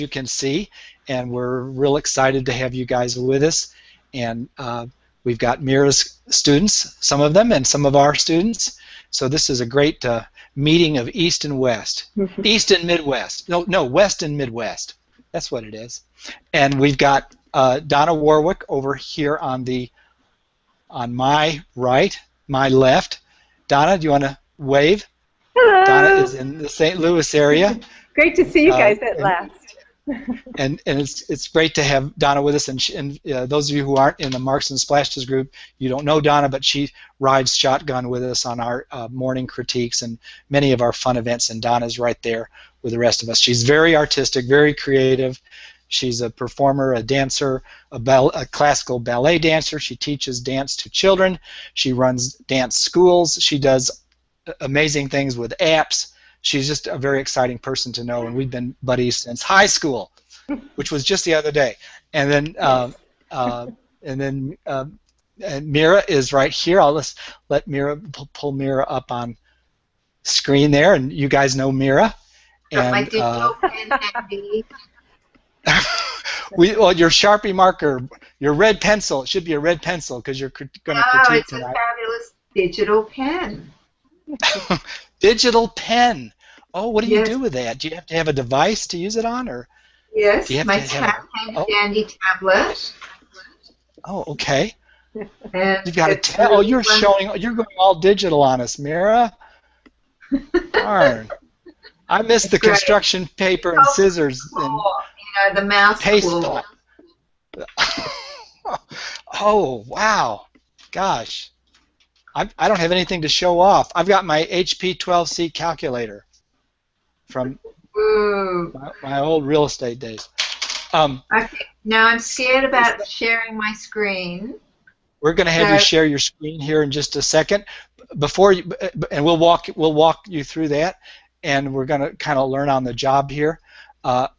you can see, and we're real excited to have you guys with us. And we've got Mira's students, some of them, and some of our students. So this is a great meeting of East and West. East and Midwest. No, West and Midwest. That's what it is. And we've got Donna Warwick over here on my right, my left. Donna, do you want to wave? Hello. Donna is in the St. Louis area. Great to see you guys at last. And it's great to have Donna with us. And those of you who aren't in the Marks and Splashes group, you don't know Donna, but she rides shotgun with us on our morning critiques and many of our fun events. And Donna's right there with the rest of us. She's very artistic, very creative. She's a performer, a dancer, a classical ballet dancer. She teaches dance to children. She runs dance schools. She does amazing things with apps. She's just a very exciting person to know, and we've been buddies since high school, which was just the other day. And then Mira is right here. I'll just let Mira pull Mira up on screen there, and you guys know Mira. And my digital pen handy. Well, your Sharpie marker, your red pencil. It should be a red pencil because you're going to critique it's a tonight. fabulous digital pen. Digital pen. Oh, what do you do with that? Do you have to have a device to use it on, or? Yes, do you have my handy tablet. Oh, okay. And you've got a tablet. Oh, you're going all digital on us, Mira. Darn. I missed the construction paper and scissors and the mouse paste. tool. Oh, wow. Gosh. I don't have anything to show off. I've got my HP 12C calculator from my old real estate days. Okay, now I'm scared about sharing my screen. We're going to have you share your screen here in just a second. And we'll walk you through that, and we're going to kind of learn on the job here. I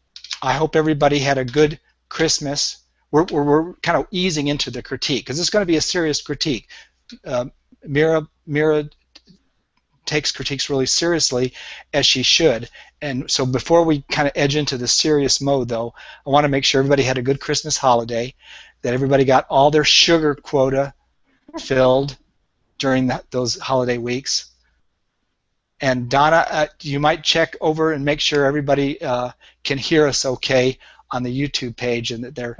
hope everybody had a good Christmas. We're kind of easing into the critique because it's going to be a serious critique. Mira takes critiques really seriously, as she should. And so before we kind of edge into the serious mode, though, I want to make sure everybody had a good Christmas holiday, that everybody got all their sugar quota filled during those holiday weeks. And Donna, you might check over and make sure everybody can hear us okay on the YouTube page, and that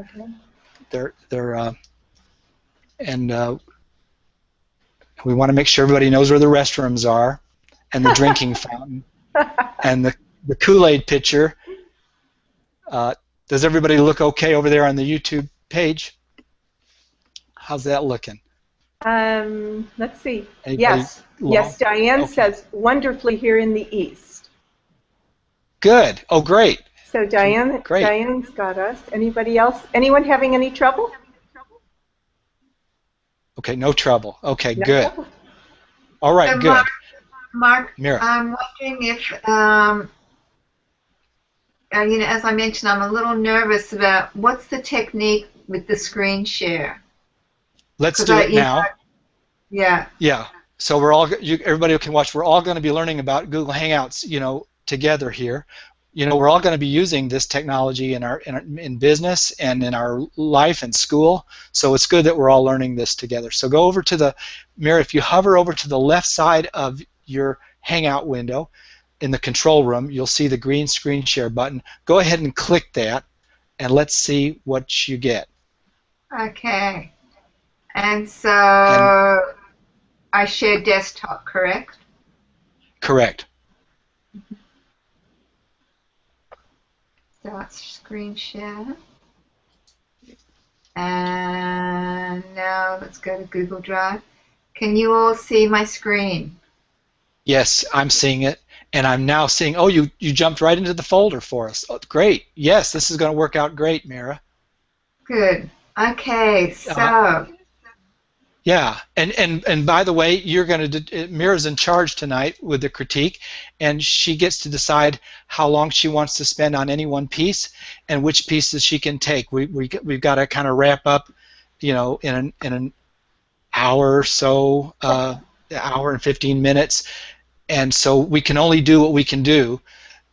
we want to make sure everybody knows where the restrooms are, and the drinking fountain, and the Kool-Aid pitcher. Does everybody look okay over there on the YouTube page? How's that looking? Let's see. Anybody Yes, Diane says wonderfully here in the East. Good. Oh, great. So Diane's got us. Anybody else? Anyone having any trouble? Okay, no trouble. Okay, No good. trouble. All right, good. Mark, Mira. I'm wondering if, as I mentioned, I'm a little nervous about what's the technique with the screen share. Let's do it now. Yeah. Yeah. So everybody can watch. We're all going to be learning about Google Hangouts, together here. We're all going to be using this technology in business and in our life and school. So it's good that we're all learning this together. So go over to Mira, if you hover over to the left side of your Hangout window in the control room, you'll see the green screen share button. Go ahead and click that, and let's see what you get. Okay. And so I share desktop, correct? Correct. Start screen share. And now let's go to Google Drive. Can you all see my screen? Yes, I'm seeing it, and I'm now seeing, oh, you jumped right into the folder for us. Oh, great. Yes, this is going to work out great, Mira. Good. Okay, so. Yeah, and by the way, Mira's in charge tonight with the critique, and she gets to decide how long she wants to spend on any one piece and which pieces she can take. We've got to kind of wrap up, in an hour or so, hour and 15 minutes, and so we can only do what we can do.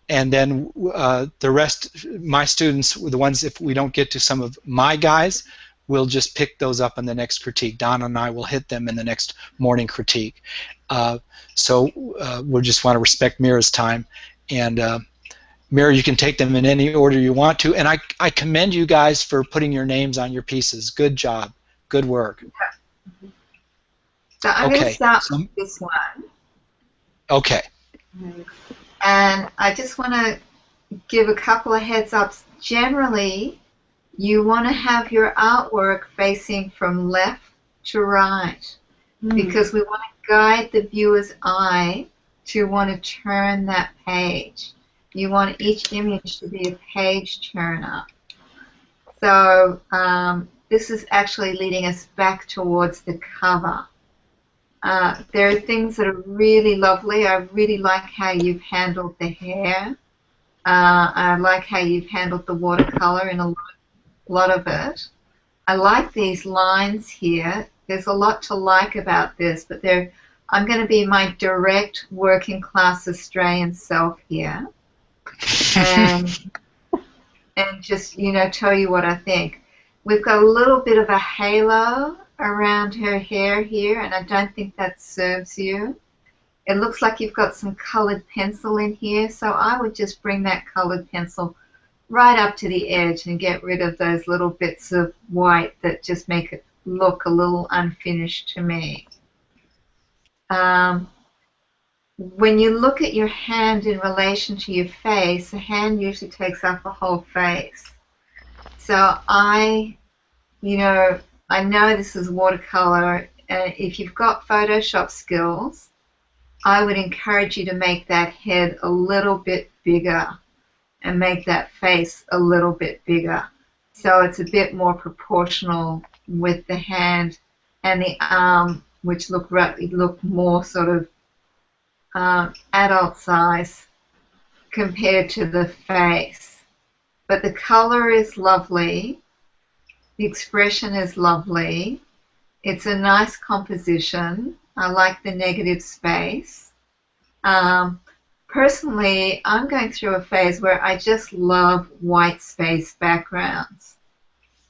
and then the rest, my students, the ones if we don't get to some of my guys, we'll just pick those up in the next critique. Donna and I will hit them in the next morning critique. So we just want to respect Mira's time, and Mira, you can take them in any order you want to, and I commend you guys for putting your names on your pieces. Good job. Good work. So I'm going to start with this one. Okay. And I just want to give a couple of heads ups. Generally, you want to have your artwork facing from left to right because we want to guide the viewer's eye to want to turn that page. You want each image to be a page turner. So this is actually leading us back towards the cover. There are things that are really lovely. I really like how you've handled the hair. I like how you've handled the watercolor in a lot of it. I like these lines here. There's a lot to like about this, but I'm going to be my direct working class Australian self here. And just, tell you what I think. We've got a little bit of a halo around her hair here, and I don't think that serves you. It looks like you've got some colored pencil in here, so I would just bring that colored pencil right up to the edge and get rid of those little bits of white that just make it look a little unfinished to me. When you look at your hand in relation to your face, the hand usually takes up a whole face. So I know this is watercolor. If you've got Photoshop skills, I would encourage you to make that head a little bit bigger and make that face a little bit bigger. So it's a bit more proportional with the hand and the arm, which look more sort of adult size compared to the face. But the color is lovely. The expression is lovely. It's a nice composition. I like the negative space. Personally, I'm going through a phase where I just love white space backgrounds.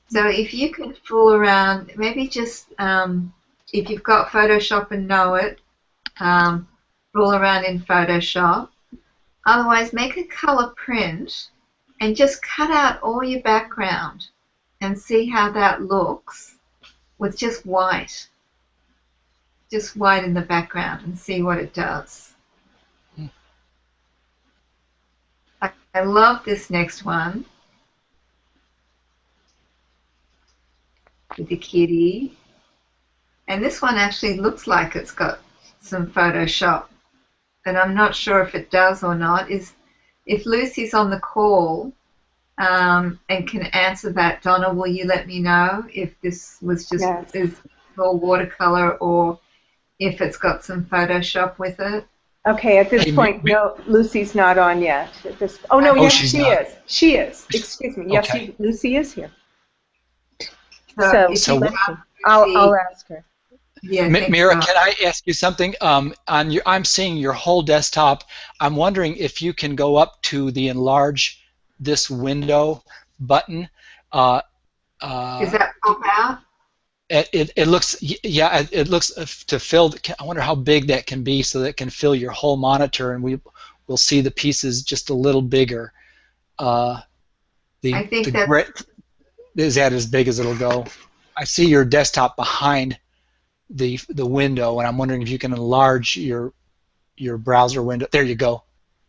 So if you can fool around, maybe just, if you've got Photoshop and know it, fool around in Photoshop. Otherwise, make a color print and just cut out all your background and see how that looks with just white in the background, and see what it does. I love this next one with the kitty, and this one actually looks like it's got some Photoshop, and I'm not sure if it does or not. If Lucy's on the call and can answer that, Donna, will you let me know if this was just is all watercolor or if it's got some Photoshop with it? Okay, at this point, no, Lucy's not on yet. Yes, she is. She is. Excuse me. Yes, okay. Lucy is here. So I'll ask her. Yeah, Mira, can I ask you something? I'm seeing your whole desktop. I'm wondering if you can go up to the enlarge this window button. Is that pop out? It looks, yeah, it looks to fill. I wonder how big that can be so that it can fill your whole monitor, and we'll see the pieces just a little bigger. I think is that as big as it'll go? I see your desktop behind the window, and I'm wondering if you can enlarge your browser window. There you go.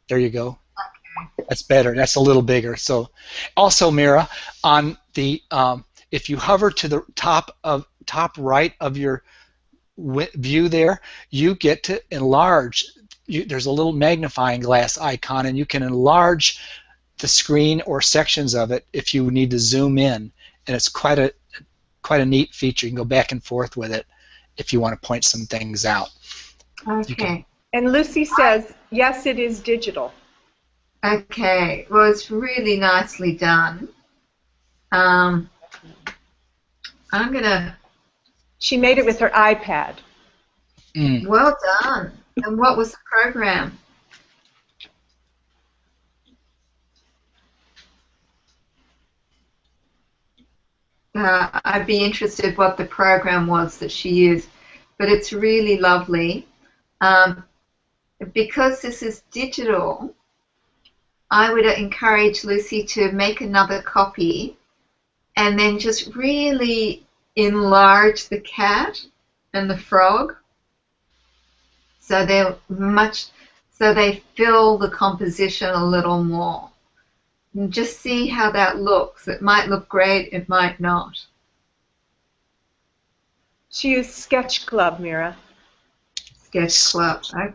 There you go. Okay. That's better. That's a little bigger. So, also, Mira, on the if you hover to the top right of your view there, you get to enlarge. There's a little magnifying glass icon, and you can enlarge the screen or sections of it if you need to zoom in, and it's quite a neat feature. You can go back and forth with it if you want to point some things out. Okay. And Lucy says, yes, it is digital. Okay. Well, it's really nicely done. I'm gonna. She made it with her iPad. Well done. And what was the program? I'd be interested what the program was that she used. But it's really lovely. Because this is digital, I would encourage Lucy to make another copy and then just really enlarge the cat and the frog so they fill the composition a little more. And just see how that looks. It might look great, it might not. She used Sketch Club, Mira. Sketch Club. Okay.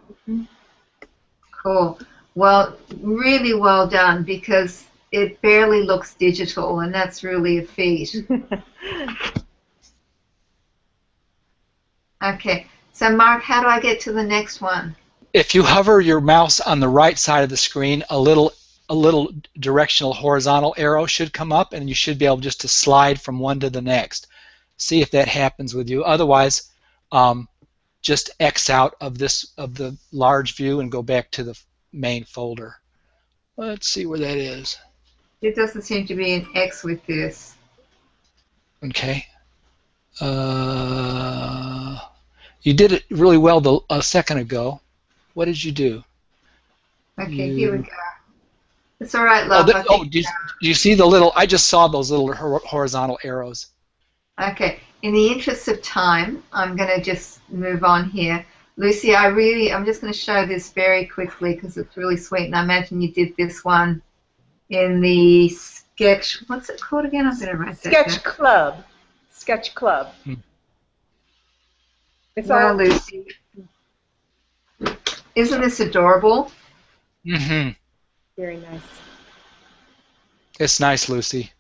Cool. Well, really well done, because it barely looks digital, and that's really a feat. Okay. So, Mark, how do I get to the next one? If you hover your mouse on the right side of the screen, a little directional horizontal arrow should come up, and you should be able just to slide from one to the next. See if that happens with you. Otherwise, just X out of the large view and go back to the main folder. Let's see where that is. It doesn't seem to be an X with this. Okay. You did it really well a second ago. What did you do? Okay, here we go. It's all right, love. Do you see the little? I just saw those little horizontal arrows. Okay. In the interest of time, I'm going to just move on here. Lucy, I'm just going to show this very quickly because it's really sweet, and I imagine you did this one in the sketch. What's it called again? I'm going to write that down. Sketch Club. Sketch Club. It's well, all Lucy, isn't this adorable? Mm-hmm. Very nice. It's nice, Lucy.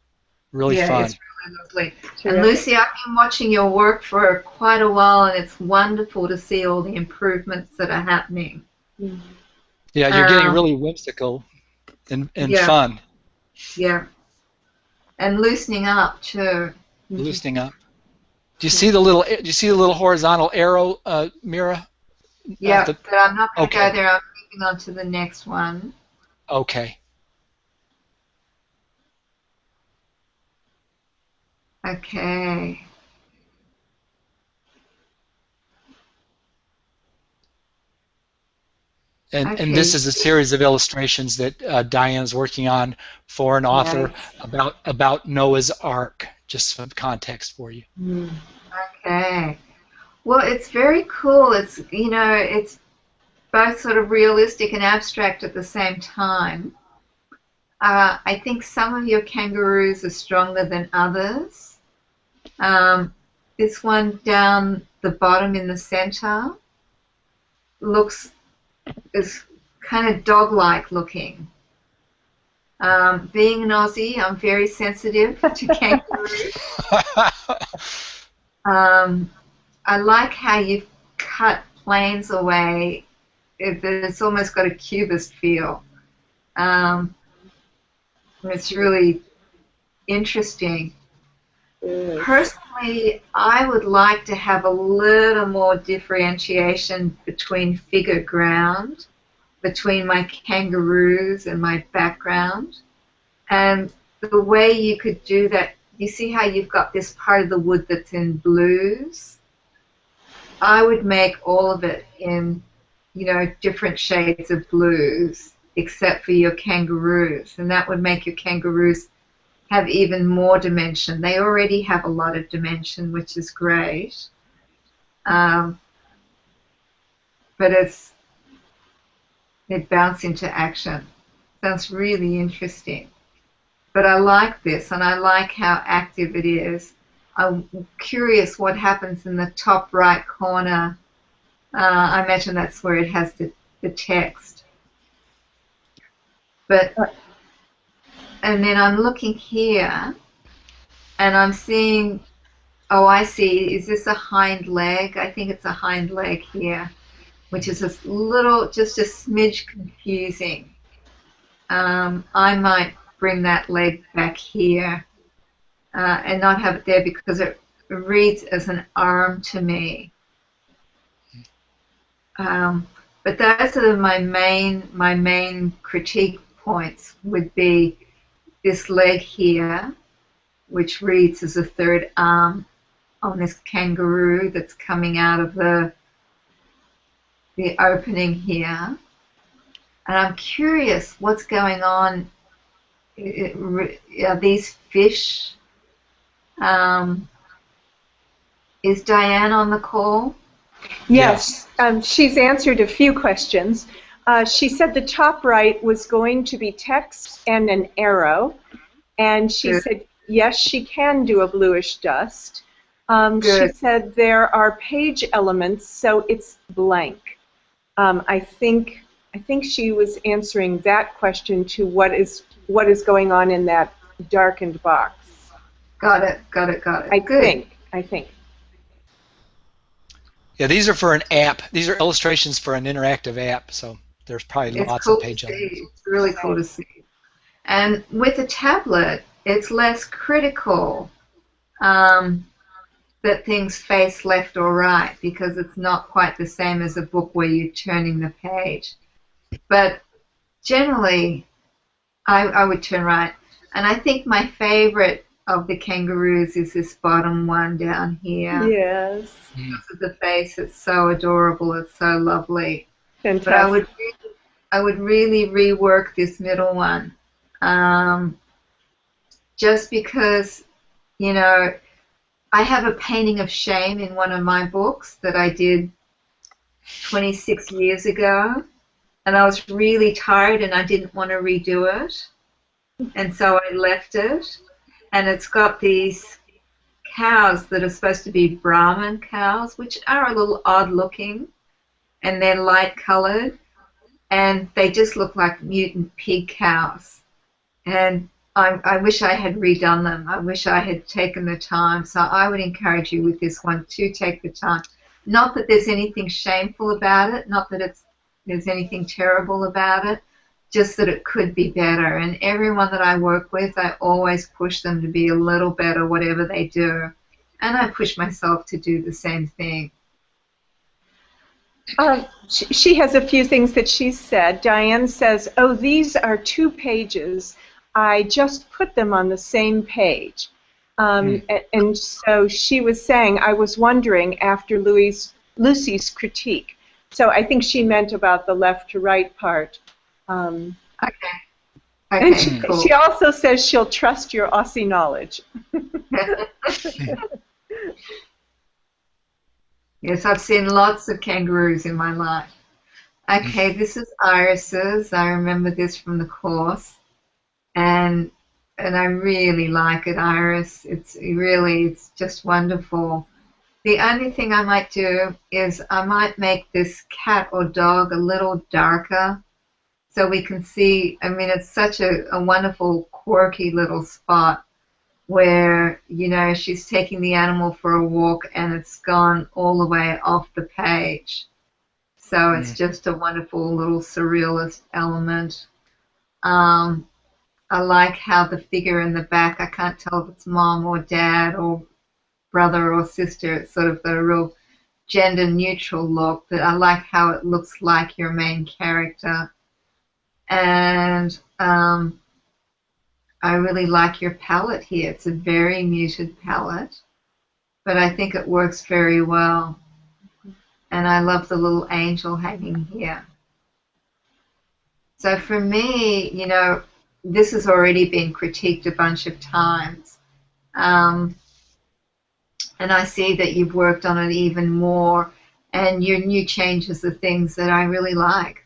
Really fun. It's really lovely. And Lucy, I've been watching your work for quite a while, and it's wonderful to see all the improvements that are happening. Mm-hmm. Yeah, you're getting really whimsical and fun. Yeah. And loosening up too. Loosening up. Do you see the little horizontal arrow, Mira? Yeah, but I'm not going to go there. I'm moving on to the next one. Okay. Okay. And this is a series of illustrations that Diane's working on for an author about Noah's Ark, just some context for you. Okay. Well, it's very cool. It's, it's both sort of realistic and abstract at the same time. I think some of your kangaroos are stronger than others. This one down the bottom in the center is kind of dog-like looking. Being an Aussie, I'm very sensitive to kangaroos. I like how you've cut planes away. It's almost got a cubist feel. It's really interesting. Personally, I would like to have a little more differentiation between figure ground, between my kangaroos and my background. And the way you could do that, you see how you've got this part of the wood that's in blues? I would make all of it in, different shades of blues, except for your kangaroos. And that would make your kangaroos have even more dimension. They already have a lot of dimension, which is great. But it bounced into action. Sounds really interesting. But I like this, and I like how active it is. I'm curious what happens in the top right corner. I imagine that's where it has the text. And then I'm looking here, and I'm seeing, I see, is this a hind leg? I think it's a hind leg here, which is just a smidge confusing. I might bring that leg back here and not have it there because it reads as an arm to me. But those are my main critique points would be this leg here which reads as a third arm on this kangaroo that's coming out of the opening here. And I'm curious what's going on. Are these fish? Is Diane on the call? Yes, she's answered a few questions. She said the top right was going to be text and an arrow, and she said yes, she can do a bluish dust. She said there are page elements, so it's blank. I think she was answering that question to what is going on in that darkened box. Got it. I think. Yeah, these are for an app. These are illustrations for an interactive app, so there's probably lots of page elements. It's really cool to see. And with a tablet, it's less critical that things face left or right, because it's not quite the same as a book where you're turning the page. But generally, I would turn right. And I think my favorite of the kangaroos is this bottom one down here. Yes. Because of the face, it's so adorable, it's so lovely. Fantastic. But I would really rework this middle one. Just because, you know, I have a painting of shame in one of my books that I did 26 years ago, and I was really tired and I didn't want to redo it, and so I left it. And it's got these cows that are supposed to be Brahman cows, which are a little odd looking, and they're light colored, and they just look like mutant pig cows. And I wish I had redone them. I wish I had taken the time. So I would encourage you with this one to take the time. Not that there's anything shameful about it, not that there's anything terrible about it, just that it could be better. And everyone that I work with, I always push them to be a little better, whatever they do. And I push myself to do the same thing. She has a few things that she said. Diane says, oh, these are 2 pages. I just put them on the same page. And so she was saying, I was wondering after Lucy's critique. So I think she meant about the left to right part. Okay, And cool. she also says she'll trust your Aussie knowledge. Yes, I've seen lots of kangaroos in my life. Okay, this is Iris's. I remember this from the course. And I really like it, Iris. It's just wonderful. The only thing I might do is I might make this cat or dog a little darker so we can see. I mean, it's such a wonderful, quirky little spot where, you know, she's taking the animal for a walk and it's gone all the way off the page. So it's just a wonderful little surrealist element. I like how the figure in the back, I can't tell if it's mom or dad or brother or sister. It's sort of the real gender neutral look, but I like how it looks like your main character. And I really like your palette here. It's a very muted palette, but I think it works very well. And I love the little angel hanging here. So for me, you know, this has already been critiqued a bunch of times. And I see that you've worked on it even more, and your new changes are things that I really like.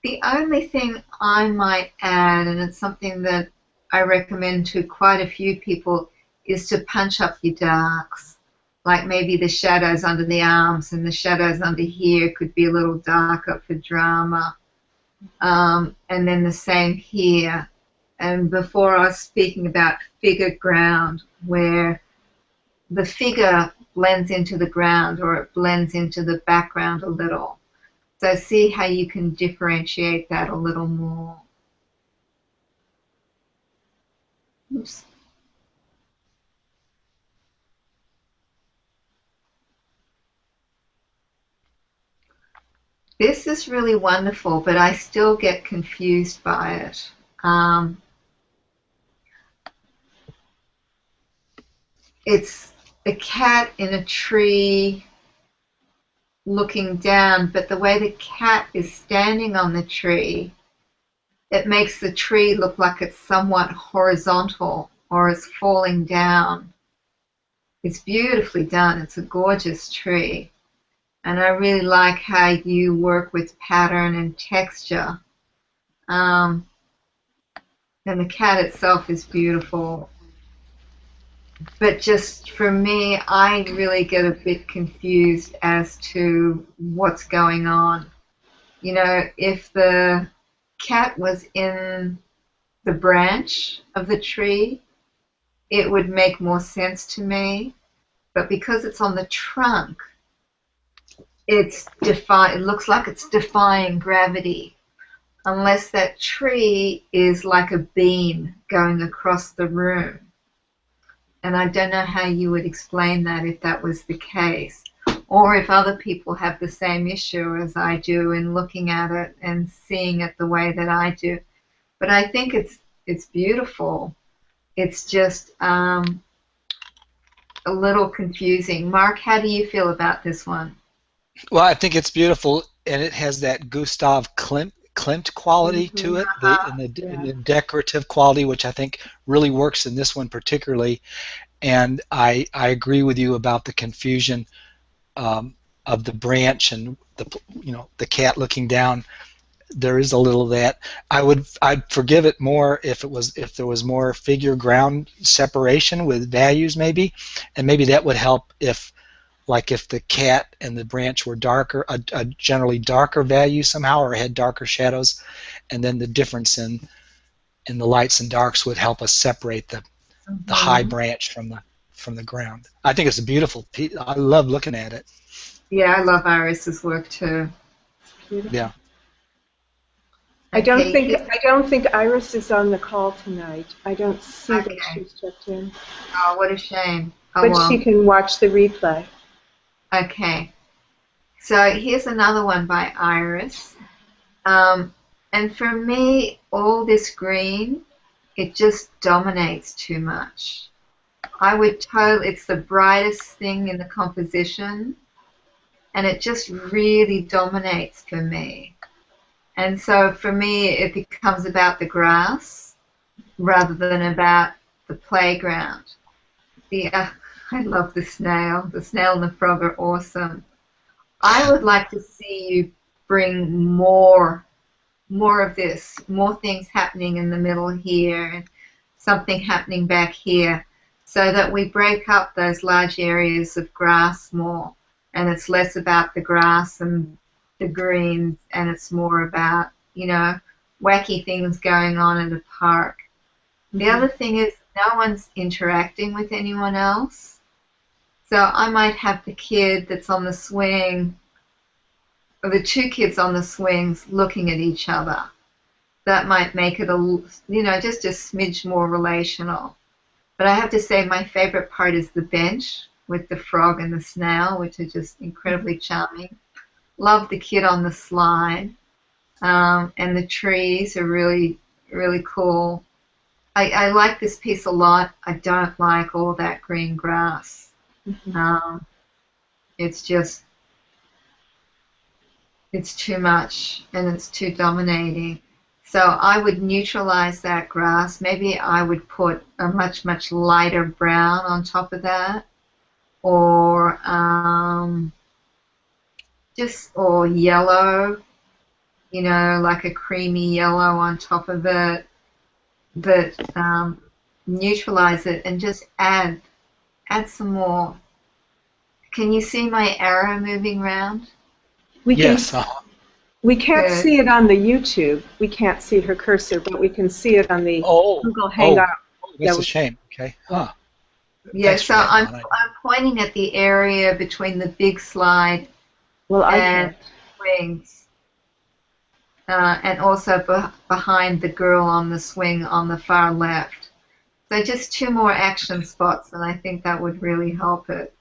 The only thing I might add, and it's something that I recommend to quite a few people, is to punch up your darks. Like maybe the shadows under the arms and the shadows under here could be a little darker for drama. And then the same here. And before I was speaking about figure ground, where the figure blends into the ground or it blends into the background a little. So see how you can differentiate that a little more. Oops. This is really wonderful, but I still get confused by it. it's a cat in a tree looking down, but the way the cat is standing on the tree, it makes the tree look like it's somewhat horizontal or is falling down. It's beautifully done. It's a gorgeous tree. And I really like how you work with pattern and texture. And the cat itself is beautiful. But just for me, I really get a bit confused as to what's going on. You know, if the cat was in the branch of the tree, it would make more sense to me. But because it's on the trunk, it looks like it's defying gravity, unless that tree is like a beam going across the room. And I don't know how you would explain that if that was the case, or if other people have the same issue as I do in looking at it and seeing it the way that I do. But I think it's beautiful. It's just a little confusing. Mark, how do you feel about this one? Well, I think it's beautiful, and it has that Gustav Klimt quality to it, and the decorative quality, which I think really works in this one particularly. And I agree with you about the confusion of the branch and the cat looking down. There is a little of that. I'd forgive it more if there was more figure ground separation with values maybe, and maybe that would help if the cat and the branch were darker, a generally darker value somehow, or had darker shadows, and then the difference in the lights and darks would help us separate the high branch from the ground. I think it's a beautiful piece. I love looking at it. Yeah, I love Iris's work too. Yeah. I don't think Iris is on the call tonight. I don't see that she's checked in. Oh, what a shame. But she can watch the replay. Okay. So here's another one by Iris. And for me, all this green, it just dominates too much. It's the brightest thing in the composition, and it just really dominates for me. And so for me, it becomes about the grass rather than about the playground. I love the snail. The snail and the frog are awesome. I would like to see you bring more of this, more things happening in the middle here and something happening back here, so that we break up those large areas of grass more, and it's less about the grass and the greens, and it's more about, wacky things going on in the park. The other thing is no one's interacting with anyone else. So I might have the kid that's on the swing, or the two kids on the swings looking at each other. That might make it just a smidge more relational. But I have to say my favorite part is the bench with the frog and the snail, which are just incredibly charming. Love the kid on the slide. And the trees are really, really cool. I like this piece a lot. I don't like all that green grass. It's too much, and it's too dominating. So I would neutralize that grass. Maybe I would put a much, much lighter brown on top of that, or or yellow, like a creamy yellow on top of it. But neutralize it and just add some more. Can you see my arrow moving around? Yes. We can't see it on the YouTube. We can't see her cursor, but we can see it on the Google Hangout. That's a shame. Okay. Huh. Yeah, so I'm pointing at the area between the big slide and swings, and also behind the girl on the swing on the far left. So just two more action spots, and I think that would really help it.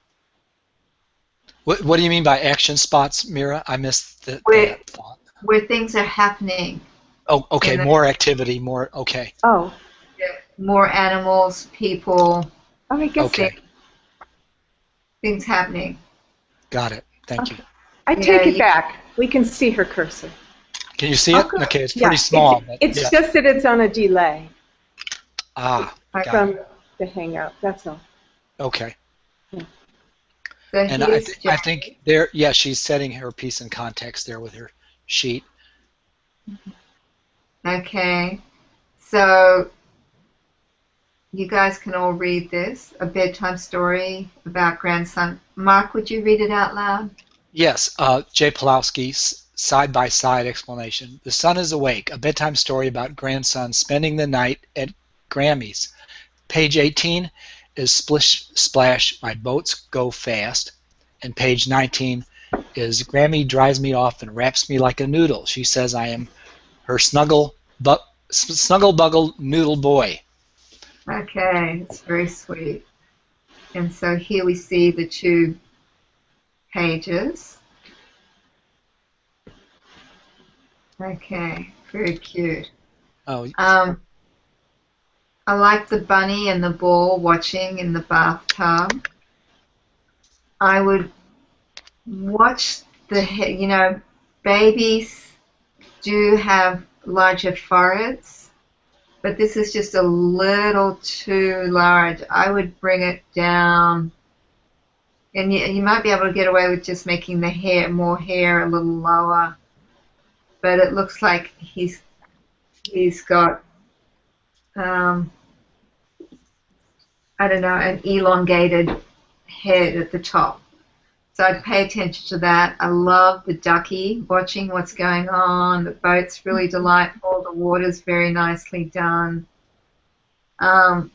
What do you mean by action spots, Mira? I missed that thought. Where things are happening. Oh, okay. More activity, okay. Oh. Yeah, more animals, people. Oh, I guess okay. things happening. Got it. Thank you. I You take know, it back. We can see her cursor. Can you see it? Okay. Okay, it's Yeah, pretty small. But it's yeah. just that it's on a delay Got from it. the Hangout. That's all. Okay. So And here's I think there, yeah, she's setting her piece in context there with her sheet. Okay. So you guys can all read this, a bedtime story about grandson. Mark, would you read it out loud? Yes, Jay Pulowski's side-by-side explanation. The Sun is Awake, a bedtime story about grandson spending the night at Grammy's. Page 18 is Splish Splash, My Boats Go Fast. And page 19 is Grammy drives me off and wraps me like a noodle. She says I am her snuggle buggle noodle boy. Okay, it's very sweet. And so here we see the two pages. Okay, very cute. Oh, I like the bunny and the ball watching in the bathtub. I would watch babies do have larger foreheads, but this is just a little too large. I would bring it down, and you might be able to get away with just making the hair a little lower, but it looks like he's got I don't know, an elongated head at the top. So I'd pay attention to that. I love the ducky, watching what's going on. The boat's really delightful. The water's very nicely done. But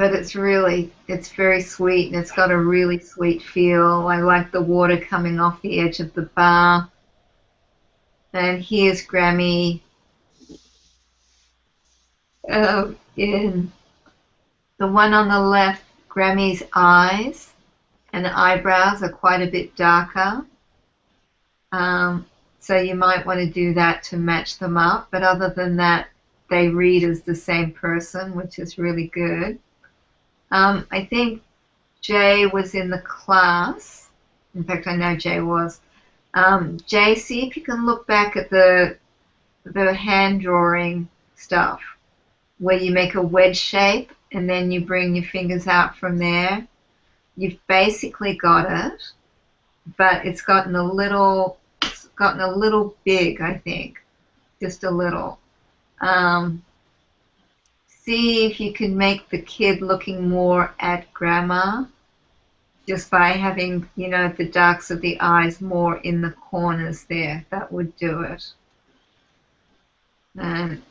it's very sweet, and it's got a really sweet feel. I like the water coming off the edge of the bar. And here's Grammy in the one on the left. Grammy's eyes and eyebrows are quite a bit darker. So you might want to do that to match them up. But other than that, they read as the same person, which is really good. I think Jay was in the class. In fact, I know Jay was. Jay, see if you can look back at the hand drawing stuff where you make a wedge shape and then you bring your fingers out from there. You've basically got it, but it's gotten a little big, I think, just a little. See if you can make the kid looking more at grandma just by having, the darks of the eyes more in the corners there. That would do it. And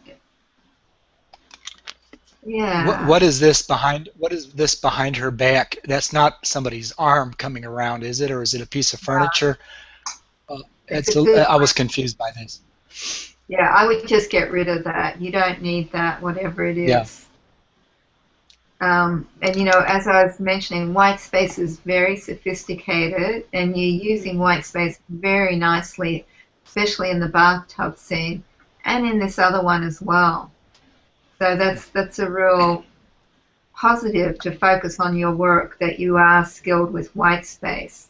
yeah. what is this behind? What is this behind her back? That's not somebody's arm coming around, is it, or is it a piece of furniture? I was confused by this. Yeah, I would just get rid of that. You don't need that, whatever it is. Yeah. And as I was mentioning, white space is very sophisticated, and you're using white space very nicely, especially in the bathtub scene, and in this other one as well. So that's a real positive to focus on your work, that you are skilled with white space.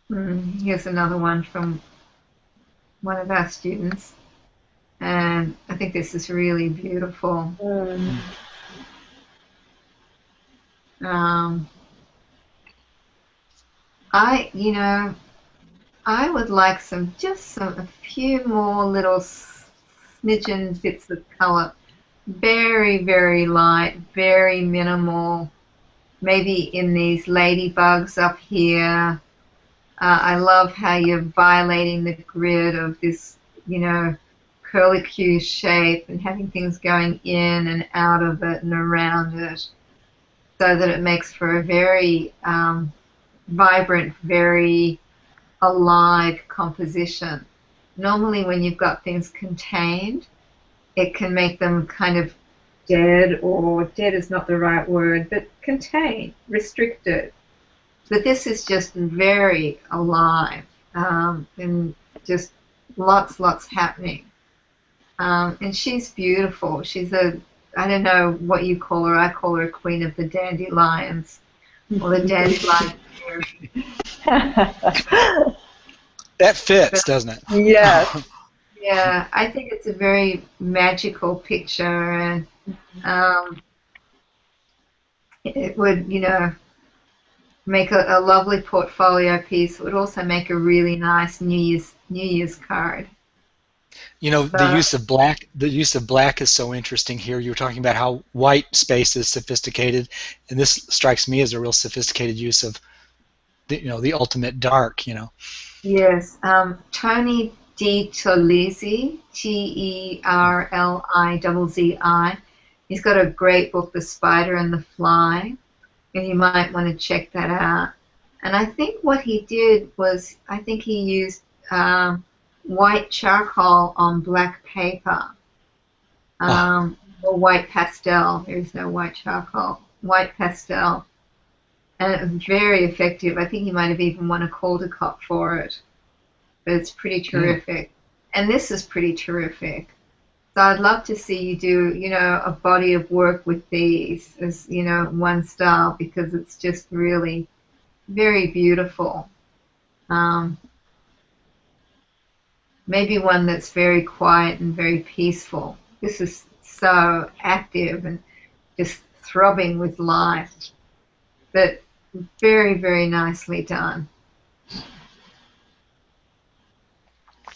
Here's another one from one of our students, and I think this is really beautiful. I would like a few more little smidgen bits of color. Very, very light, very minimal. Maybe in these ladybugs up here. I love how you're violating the grid of this, curlicue shape and having things going in and out of it and around it, so that it makes for a very vibrant, very alive composition. Normally when you've got things contained, it can make them kind of dead, or dead is not the right word, but contained, restricted. But this is just very alive, and just lots happening. And she's beautiful. She's I don't know what you call her. I call her a queen of the dandelions, or the dandelion fairy. That fits, But doesn't it? Yes. yeah, I think it's a very magical picture, and um, it would, make a lovely portfolio piece. It would also make a really nice New Year's card. You know, the So use of black. The use of black is so interesting here. You were talking about how white space is sophisticated, and this strikes me as a real sophisticated use of the ultimate dark. yes, Tony D. Terlizzi, Terlizzi. He's got a great book, The Spider and the Fly, and you might want to check that out. And I think what he did was, I think he used white charcoal on black paper, Oh, or white pastel. There's no white charcoal, white pastel. And it was very effective. I think he might have even won a Calder Cup for it. But it's pretty mm. terrific. And this is pretty terrific. So I'd love to see you do, a body of work with these as, one style, because it's just really very beautiful. Um, Maybe one that's very quiet and very peaceful. This is so active and just throbbing with life, but very, very nicely done.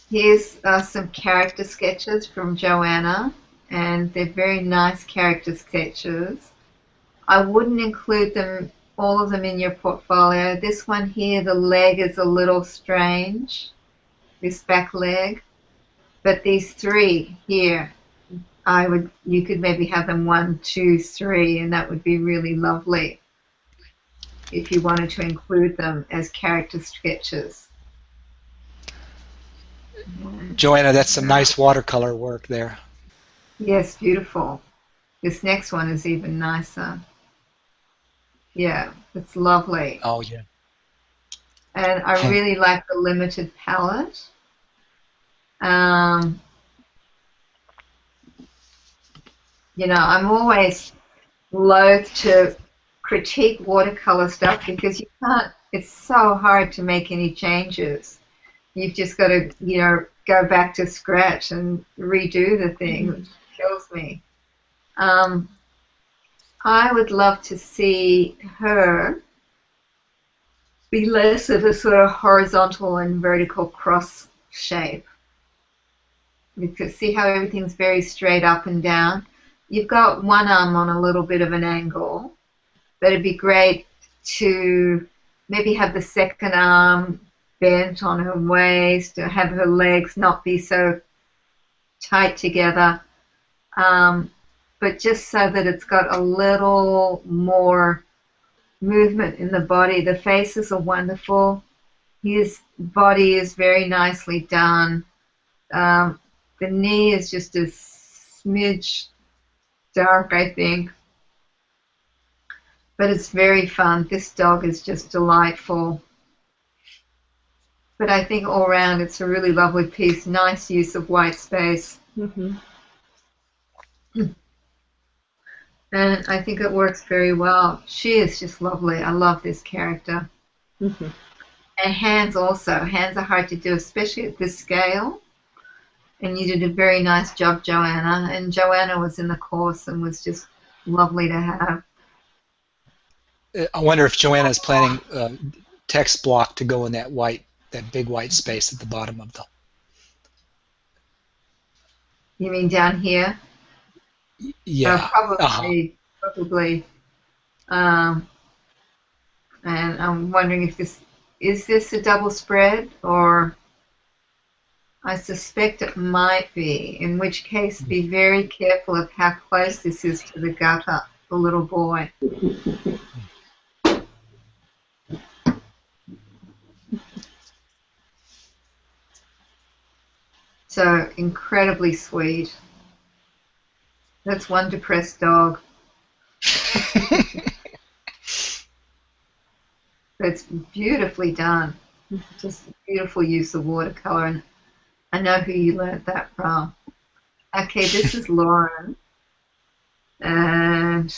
Here's some character sketches from Joanna, and they're very nice character sketches. I wouldn't include them, all of them, in your portfolio. This one here, the leg is a little strange, this back leg, but these three here, you could maybe have them 1, 2, 3, and that would be really lovely if you wanted to include them as character sketches. Joanna, that's some nice watercolor work there. Yes, beautiful. This next one is even nicer. Yeah, it's lovely. Oh yeah. And I Hmm. really like the limited palette. Um, I'm always loath to critique watercolor stuff because you can't, it's so hard to make any changes. You've just got to, go back to scratch and redo the thing, which kills me. I would love to see her be less of a sort of horizontal and vertical cross shape. Because see how everything's very straight up and down? You've got one arm on a little bit of an angle, but it'd be great to maybe have the second arm bent on her waist, to have her legs not be so tight together, but just so that it's got a little more movement in the body. The faces are wonderful. His body is very nicely done. The knee is just a smidge dark, I think, but it's very fun. This dog is just delightful. But I think all around it's a really lovely piece. Nice use of white space. Mm-hmm. And I think it works very well. She is just lovely. I love this character. Mm-hmm. And hands also. Hands are hard to do, especially at this scale. And you did a very nice job, Joanna. And Joanna was in the course and was just lovely to have. I wonder if Joanna is planning text block to go in that big white space at the bottom of the. You mean down here? Yeah. Uh-huh. Probably. Um, and I'm wondering if is this a double spread, or I suspect it might be, in which case be very careful of how close this is to the gutter, the little boy. So incredibly sweet. That's one depressed dog. It's beautifully done. Just beautiful use of watercolor, and I know who you learnt that from. Okay, this is Lauren. And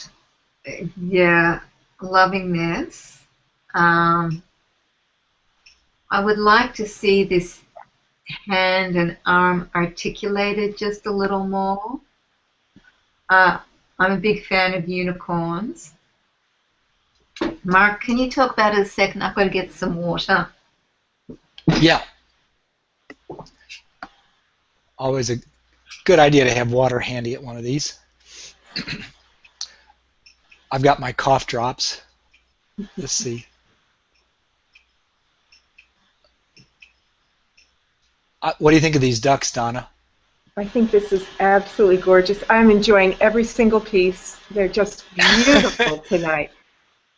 yeah, loving this. I would like to see this hand and arm articulated just a little more. I'm a big fan of unicorns. Mark, can you talk about it a second? I've got to get some water. Yeah. Always a good idea to have water handy at one of these. I've got my cough drops. Let's see. What do you think of these ducks, Donna? I think this is absolutely gorgeous. I'm enjoying every single piece. They're just beautiful tonight.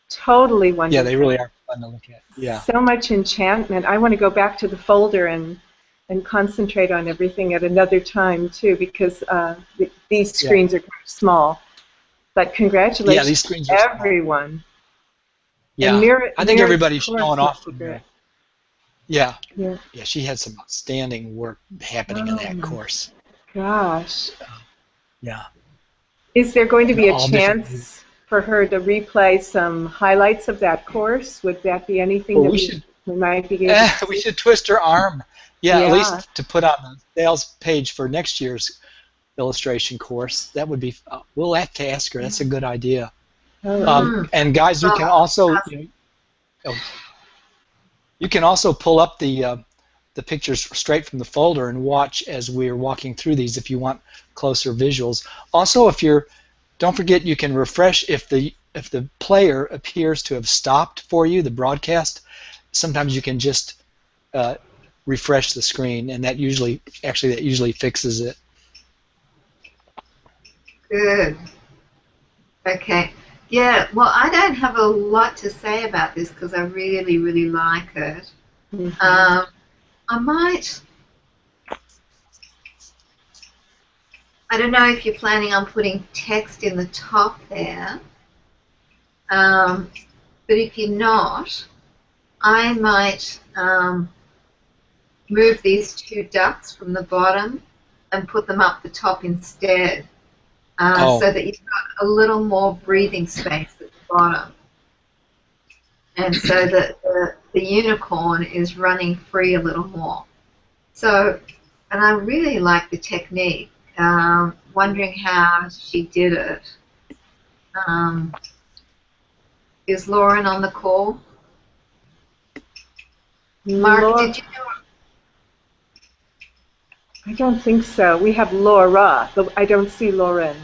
Totally wonderful. Yeah, they really are fun to look at. Yeah. So much enchantment. I want to go back to the folder and concentrate on everything at another time too, because these screens are kind of small. But congratulations, yeah, these screens are everyone. Small. Yeah, Mira, I think Mira's everybody's showing off from there. Yeah. Yeah. Yeah, she had some outstanding work happening in that course. Gosh. Yeah. Is there going to be a chance for her to replay some highlights of that course? Would that be anything that we might be able to we should twist her arm. Yeah, at least to put on the sales page for next year's illustration course. That would be, we'll have to ask her. That's a good idea. And guys, you can also, you can also pull up the pictures straight from the folder and watch as we're walking through these if you want closer visuals. Also, if you're, don't forget you can refresh if the player appears to have stopped for you, the broadcast. Sometimes you can just refresh the screen, and that usually fixes it. Good. Okay. Yeah, well, I don't have a lot to say about this because I really, really like it. I don't know if you're planning on putting text in the top there, but if you're not, I might move these two ducks from the bottom and put them up the top instead. So that you've got a little more breathing space at the bottom. And so that the unicorn is running free a little more. So, and I really like the technique. Wondering how she did it. Is Lauren on the call? Mark, did you do it? I don't think so. We have Laura, but I don't see Lauren.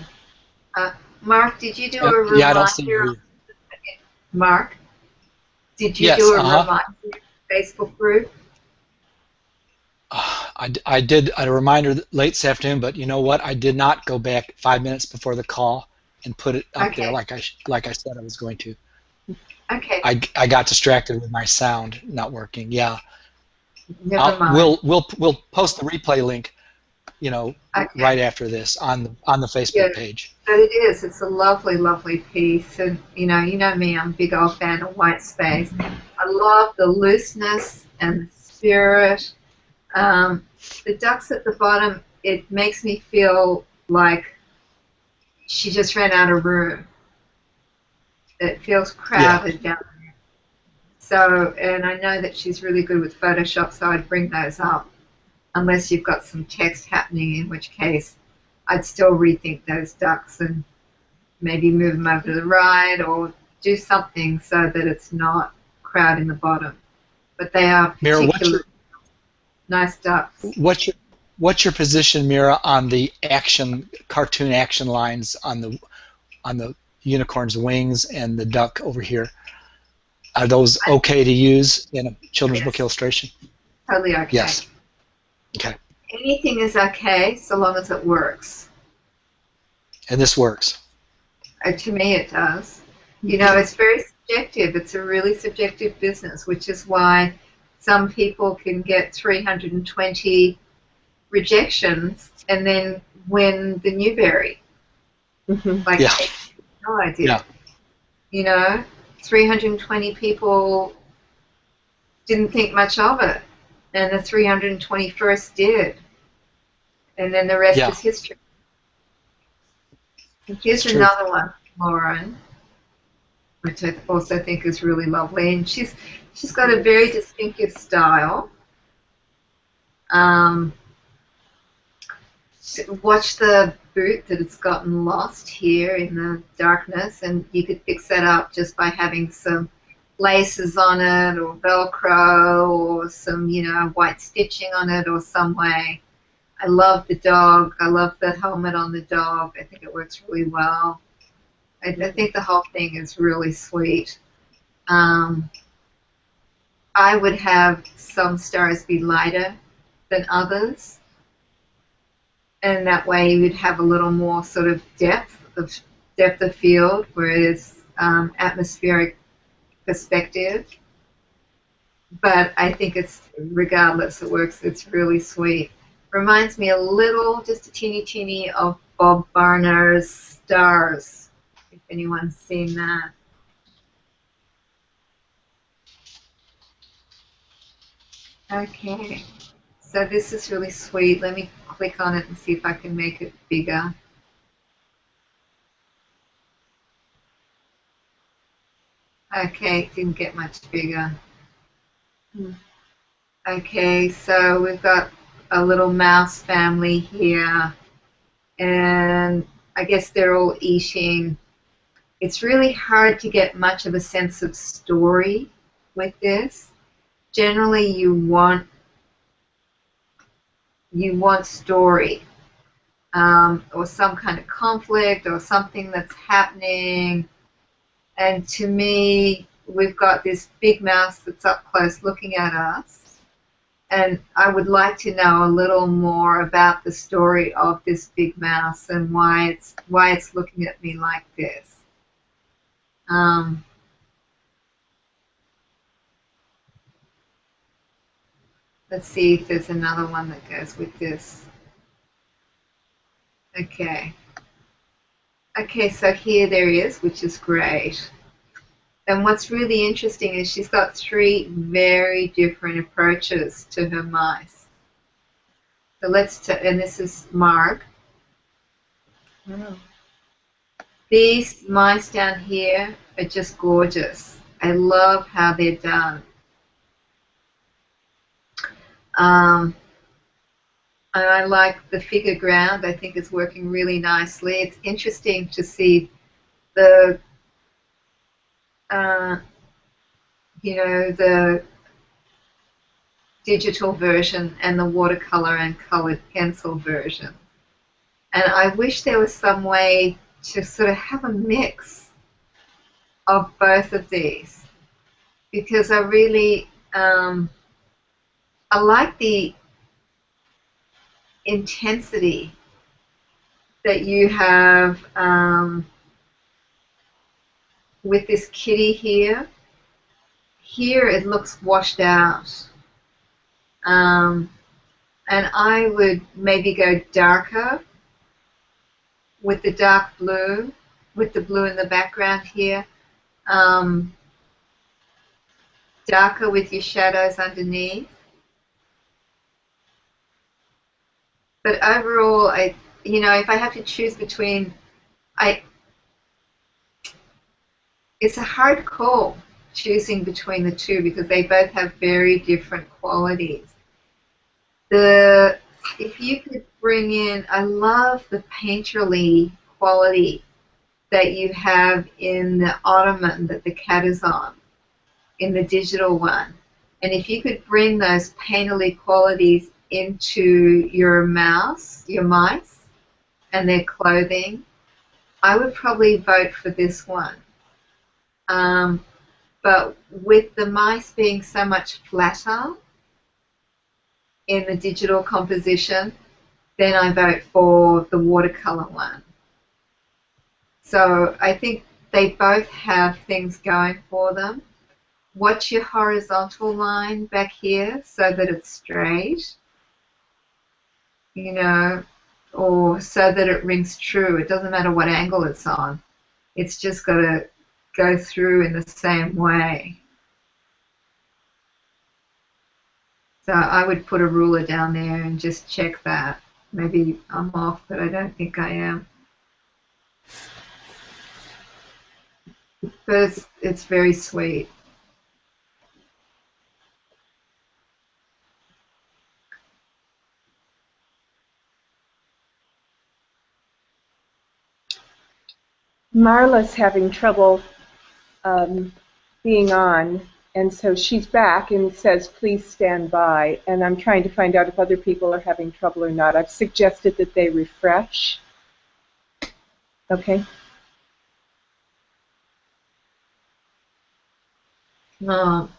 Mark, did you do a reminder? Yeah, I don't see you. Mark, did you do a reminder in the Facebook group? I did a reminder late this afternoon, but you know what? I did not go back 5 minutes before the call and put it up there like I said I was going to. Okay. I got distracted with my sound not working. Yeah. Never mind. We'll post the replay link, you know, right after this on the Facebook page. But it is. It's a lovely, lovely piece, and you know me. I'm a big old fan of white space. I love the looseness and the spirit. The ducks at the bottom. It makes me feel like she just ran out of room. It feels crowded down there. So, and I know that she's really good with Photoshop, so I'd bring those up, unless you've got some text happening, in which case I'd still rethink those ducks and maybe move them over to the right or do something so that it's not crowding the bottom. But they are particularly nice ducks. What's your position, Mira, on the cartoon action lines on the unicorn's wings and the duck over here? Are those okay to use in a children's book illustration? Totally okay. Yes. Okay. Anything is okay so long as it works. And this works. To me it does. You know, it's very subjective. It's a really subjective business, which is why some people can get 320 rejections and then win the Newbery. Like, no idea. Yeah. You know, 320 people didn't think much of it, and the 321st did. And then the rest Yeah, is history. And it's here's true. another one, Lauren, which I also think is really lovely. And she's got a very distinctive style. Um, watch the boot that it's gotten lost here in the darkness, and you could fix that up just by having some laces on it or Velcro or some, white stitching on it or some way. I love the dog. I love the helmet on the dog. I think it works really well. I think the whole thing is really sweet. I would have some stars be lighter than others, and that way you would have a little more sort of depth of field, whereas atmospheric perspective. But I think regardless, it works. It's really sweet. Reminds me a little, just a teeny of Bob Barner's Stars, if anyone's seen that. Okay, so this is really sweet. Let me click on it and see if I can make it bigger. Okay, it didn't get much bigger. Okay, so we've got a little mouse family here, and I guess they're all eating. It's really hard to get much of a sense of story with this. Generally, you want story, or some kind of conflict or something that's happening. And to me, we've got this big mouse that's up close looking at us. And I would like to know a little more about the story of this big mouse and why it's looking at me like this. Let's see if there's another one that goes with this. Okay. Okay, so here there is, which is great. And what's really interesting is she's got 3 very different approaches to her mice. So and this is Mark. These mice down here are just gorgeous. I love how they're done. And I like the figure ground. I think it's working really nicely. It's interesting to see the the digital version and the watercolor and colored pencil version. And I wish there was some way to sort of have a mix of both of these, because I really I like the intensity that you have with this kitty here. Here it looks washed out. And I would maybe go darker with the dark blue, with the blue in the background here. Darker with your shadows underneath. But overall, if I have to choose between, it's a hard call choosing between the two because they both have very different qualities. If you could bring in, I love the painterly quality that you have in the ottoman that the cat is on, in the digital one. And if you could bring those painterly qualities into your mice, and their clothing, I would probably vote for this one. But with the mice being so much flatter in the digital composition, then I vote for the watercolor one. So I think they both have things going for them. Watch your horizontal line back here so that it's straight, or so that it rings true. It doesn't matter what angle it's on. It's just got to go through in the same way. So I would put a ruler down there and just check that. Maybe I'm off, but I don't think I am. But it's very sweet. Marla's having trouble being on, and so she's back and says, please stand by. And I'm trying to find out if other people are having trouble or not. I've suggested that they refresh. Okay. Oh,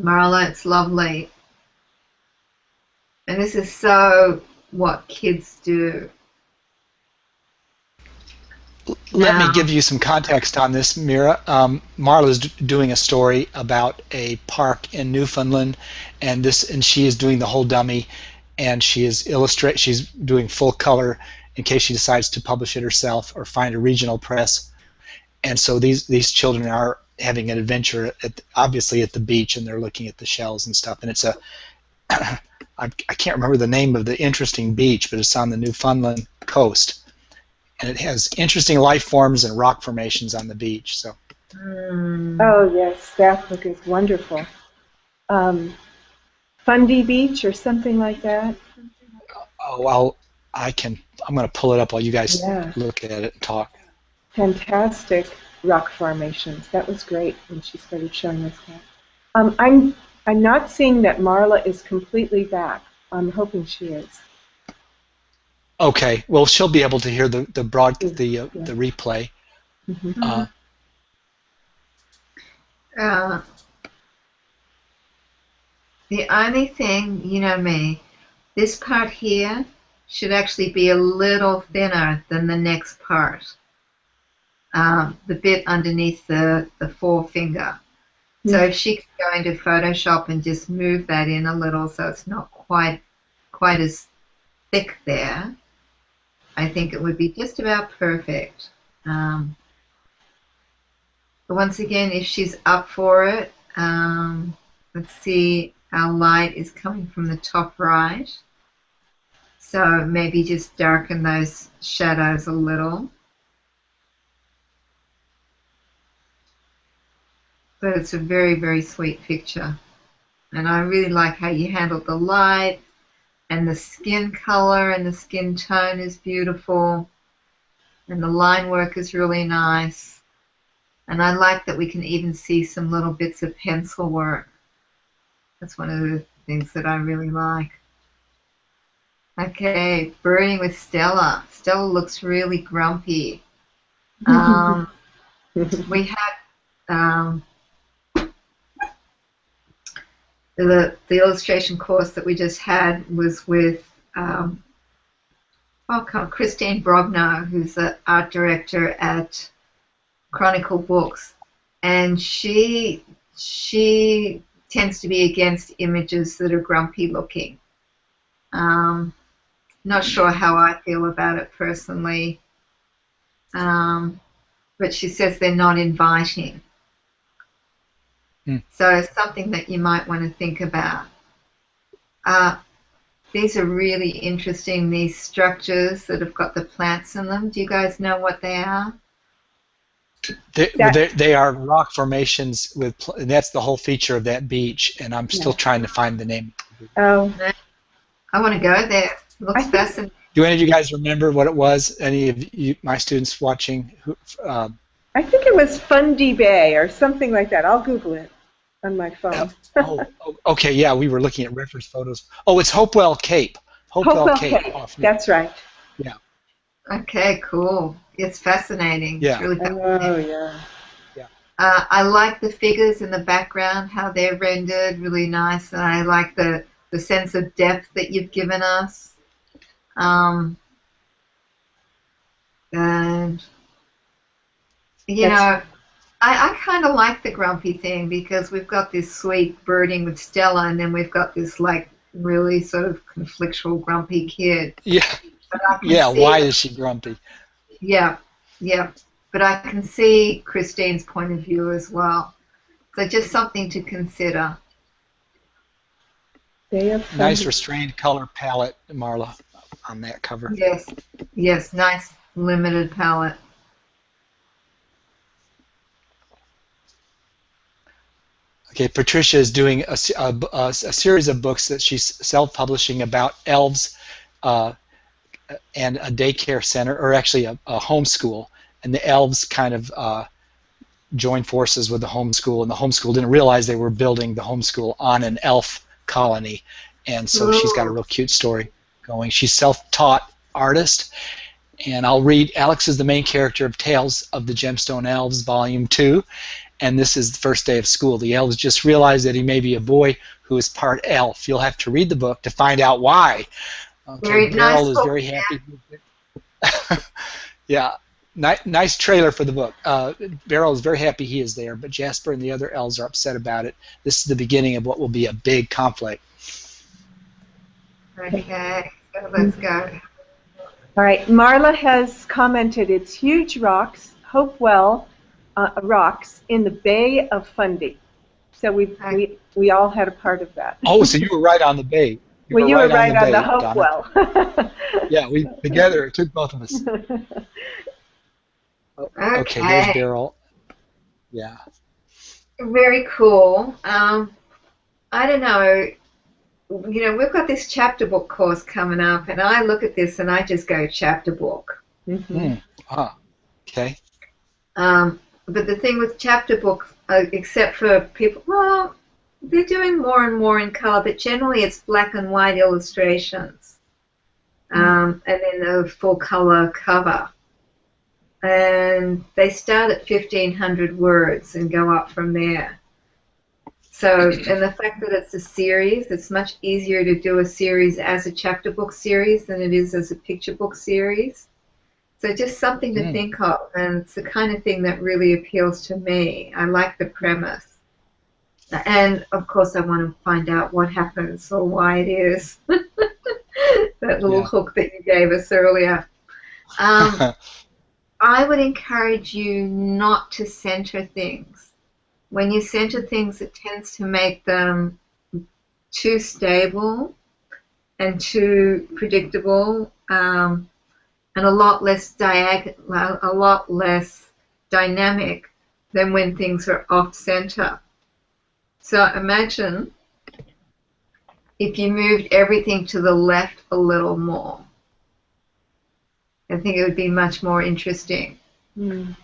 Marla, it's lovely. And this is so what kids do. Let me give you some context on this, Mira. Marla's doing a story about a park in Newfoundland, and she is doing the whole dummy, and she's doing full color in case she decides to publish it herself or find a regional press. And so these children are having an adventure obviously at the beach, and they're looking at the shells and stuff. And it's I can't remember the name of the interesting beach, but it's on the Newfoundland coast. And it has interesting life forms and rock formations on the beach. So. Oh yes, that book is wonderful. Fundy Beach or something like that. Oh well, I'm going to pull it up while you guys look at it and talk. Fantastic rock formations. That was great when she started showing us that. I'm not seeing that Marla is completely back. I'm hoping she is. Okay, well, she'll be able to hear the replay. Mm-hmm. The only thing, you know me, this part here should actually be a little thinner than the next part. The bit underneath the forefinger. So if she could go into Photoshop and just move that in a little so it's not quite as thick there, I think it would be just about perfect. But once again, if she's up for it, let's see, our light is coming from the top right. So maybe just darken those shadows a little. But it's a very, very sweet picture. And I really like how you handled the light. And the skin color and the skin tone is beautiful. And the line work is really nice. And I like that we can even see some little bits of pencil work. That's one of the things that I really like. Okay, birding with Stella. Stella looks really grumpy. We had the illustration course that we just had was with Christine Brogno, who's the art director at Chronicle Books, and she tends to be against images that are grumpy looking. Not sure how I feel about it personally, but she says they're not inviting. So it's something that you might want to think about. These are really interesting, these structures that have got the plants in them. Do you guys know what they are? They are rock formations and that's the whole feature of that beach, and I'm still trying to find the name. Oh. I want to go there. It looks fascinating. Do any of you guys remember what it was? Any of you, my students watching? I think it was Fundy Bay or something like that. I'll Google it on my phone. Okay, yeah, we were looking at reference photos. Oh, it's Hopewell Cape. Hopewell Cape. That's right. Yeah. Okay, cool. It's fascinating. Yeah. It's really fascinating. Oh, yeah. I like the figures in the background, how they're rendered, really nice, and I like the sense of depth that you've given us. And, you know, I kind of like the grumpy thing because we've got this sweet birding with Stella, and then we've got this, like, really sort of conflictual, grumpy kid. Yeah. Yeah, why is she grumpy? Yeah, yeah. But I can see Christine's point of view as well. So just something to consider. Nice restrained color palette, Marla. on that cover. Yes, yes, nice limited palette. Okay, Patricia is doing a series of books that she's self-publishing about elves and a daycare center, or actually a homeschool. And the elves kind of joined forces with the homeschool, and the homeschool didn't realize they were building the homeschool on an elf colony. And so she's got a real cute story going. She's self-taught artist. And I'll read, Alex is the main character of Tales of the Gemstone Elves, Volume 2. And this is the first day of school. The elves just realize that he may be a boy who is part elf. You'll have to read the book to find out why. Okay, Beryl is very happy. Yeah, nice trailer for the book. Beryl is very happy he is there, but Jasper and the other elves are upset about it. This is the beginning of what will be a big conflict. Okay, so let's go. All right, Marla has commented, it's huge rocks, Hopewell rocks in the Bay of Fundy. So we all had a part of that. Oh, so you were right on the bay. You were right on the Hopewell. Yeah, we together, it took both of us. Okay, there's Beryl. Yeah. Very cool. I don't know. You know, we've got this chapter book course coming up, and I look at this and I just go chapter book. Okay. But the thing with chapter books, except for people, well, they're doing more and more in color, but generally it's black and white illustrations, and then a full color cover. And they start at 1,500 words and go up from there. So, and the fact that it's a series, it's much easier to do a series as a chapter book series than it is as a picture book series. So just something to think of, and it's the kind of thing that really appeals to me. I like the premise. And, of course, I want to find out what happens or why it is. That little hook that you gave us earlier. I would encourage you not to center things. When you center things, it tends to make them too stable and too predictable. And a lot less dynamic than when things are off center. So imagine if you moved everything to the left a little more. I think it would be much more interesting. The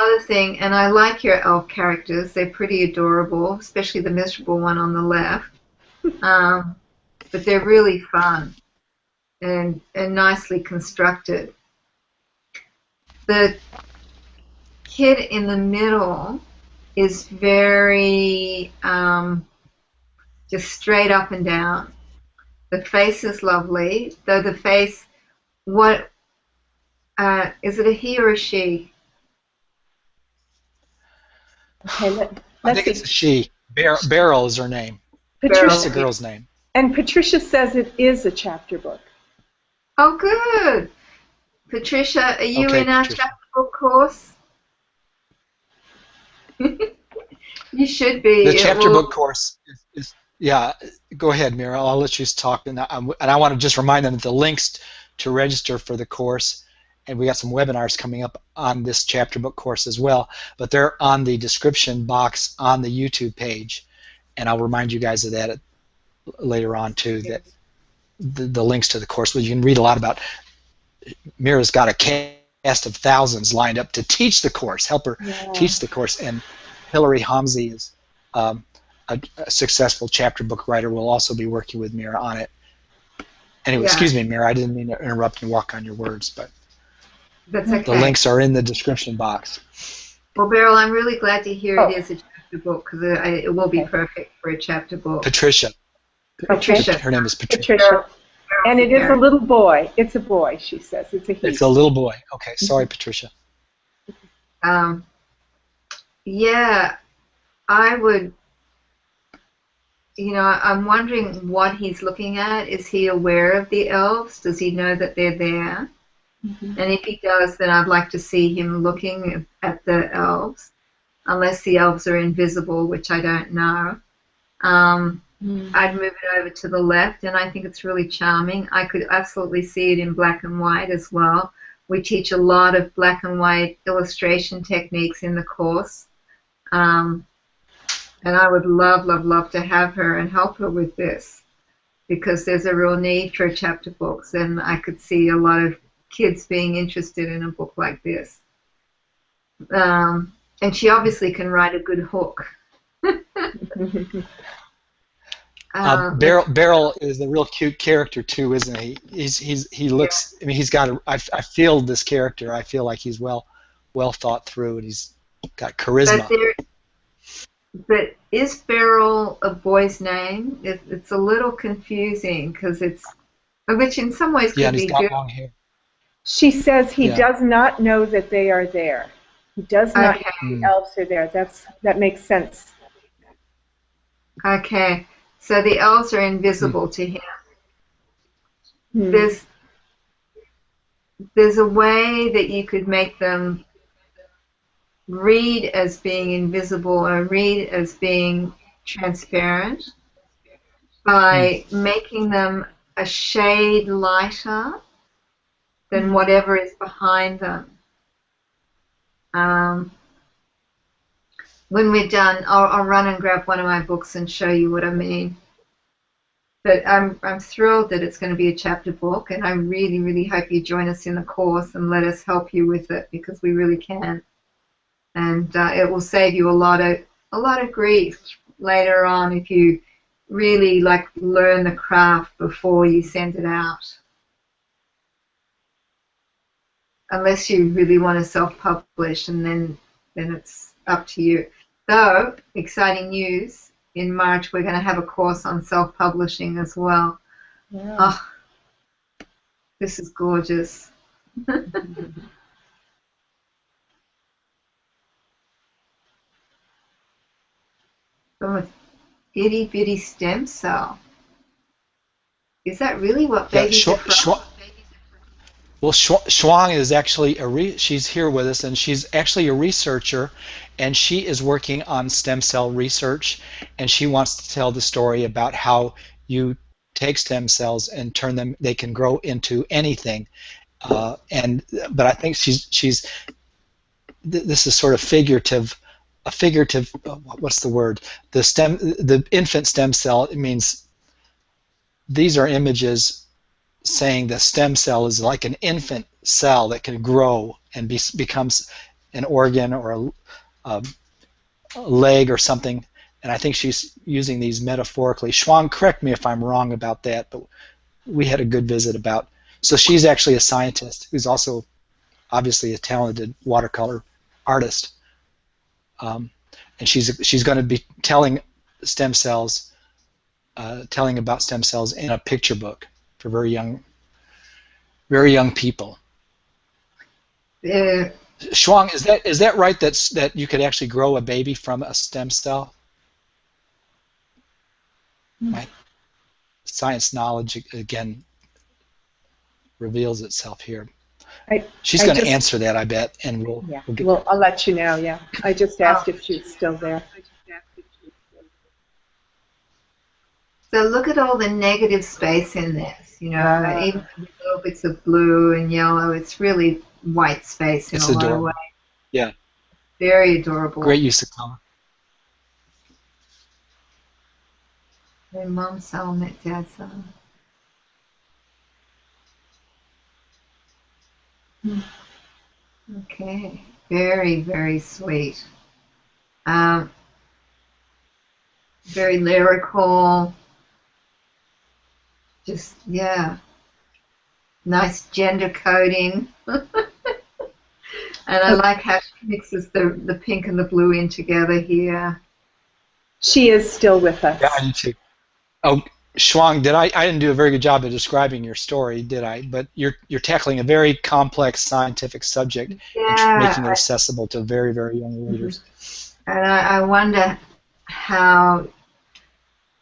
other thing, and I like your elf characters, they're pretty adorable, especially the miserable one on the left, but they're really fun and nicely constructed. The kid in the middle is very just straight up and down. The face is lovely, though the face, what, is it a he or a she? Okay, I think it's a she. Beryl is her name. Patricia, the girl's name. And Patricia says it is a chapter book. Oh, good. Patricia, are you in our chapter book course? You should be. The chapter book course is yeah. Go ahead, Mira. I'll let you talk, and I want to just remind them that the links to register for the course, and we got some webinars coming up on this chapter book course as well. But they're on the description box on the YouTube page, and I'll remind you guys of that later on too. That the links to the course, where you can read a lot about. Mira's got a cast of thousands lined up to teach the course, help her teach the course, and Hilary, Homzie is a successful chapter book writer, will also be working with Mira on it. Anyway, excuse me, Mira, I didn't mean to interrupt and walk on your words, but that's okay. The links are in the description box. Well, Beryl, I'm really glad to hear it is a chapter book, because it will be perfect for a chapter book. Patricia. Okay. Her name is Patricia. Patricia. And it is a little boy. It's a boy, she says. It's a he. It's a little boy. Okay, sorry, Patricia. Yeah, I would, I'm wondering what he's looking at. Is he aware of the elves? Does he know that they're there? And if he does, then I'd like to see him looking at the elves, unless the elves are invisible, which I don't know. I'd move it over to the left, and I think it's really charming. I could absolutely see it in black and white as well. We teach a lot of black and white illustration techniques in the course. And I would love, love, love to have her and help her with this, because there's a real need for chapter books, and I could see a lot of kids being interested in a book like this. And she obviously can write a good hook. Beryl is a real cute character too, isn't he? He looks. I mean, he's got. I feel this character. I feel like he's well thought through, and he's got charisma. But is Beryl a boy's name? It's a little confusing because which in some ways could and be he's got good. long hair. She says he does not know that they are there. He does not know the elves are there. That makes sense. Okay, so the elves are invisible to him. There's a way that you could make them read as being invisible or read as being transparent by making them a shade lighter than whatever is behind them. When we're done, I'll run and grab one of my books and show you what I mean. But I'm thrilled that it's going to be a chapter book, and I really, really hope you join us in the course and let us help you with it, because we really can. And it will save you a lot of grief later on if you really learn the craft before you send it out. Unless you really want to self-publish, and then it's up to you. Though, exciting news, in March we're going to have a course on self-publishing as well. Yeah. Oh, this is gorgeous. From a itty-bitty stem cell. Is that really what babies are from? Well, Shuang is actually she's here with us, and she's actually a researcher, and she is working on stem cell research, and she wants to tell the story about how you take stem cells and turn them, they can grow into anything. But I think this is sort of figurative, what's the word? The infant stem cell, it means these are images saying the stem cell is like an infant cell that can grow and becomes an organ or a leg or something. And I think she's using these metaphorically. Shuang, correct me if I'm wrong about that, but we had a good visit about. So she's actually a scientist who's also obviously a talented watercolor artist. And she's going to be telling about stem cells in a picture book for very young people. Shuang, is that right? That you could actually grow a baby from a stem cell? My science knowledge again reveals itself here. She's going to answer that, I bet, and I'll let you know. Yeah, I just asked if she's still there. So look at all the negative space in this, even the little bits of blue and yellow. It's really white space in a lot of ways. Yeah. Very adorable. Great use of color. Their mom's cell met dad's cell. Okay. Very, very sweet. Very lyrical. Just, nice gender coding. And I like how she mixes the pink and the blue in together here. She is still with us. Yeah, I do too. Oh, Shuang, I didn't do a very good job of describing your story, did I? But you're tackling a very complex scientific subject and making it accessible to very, very young readers. And I wonder how...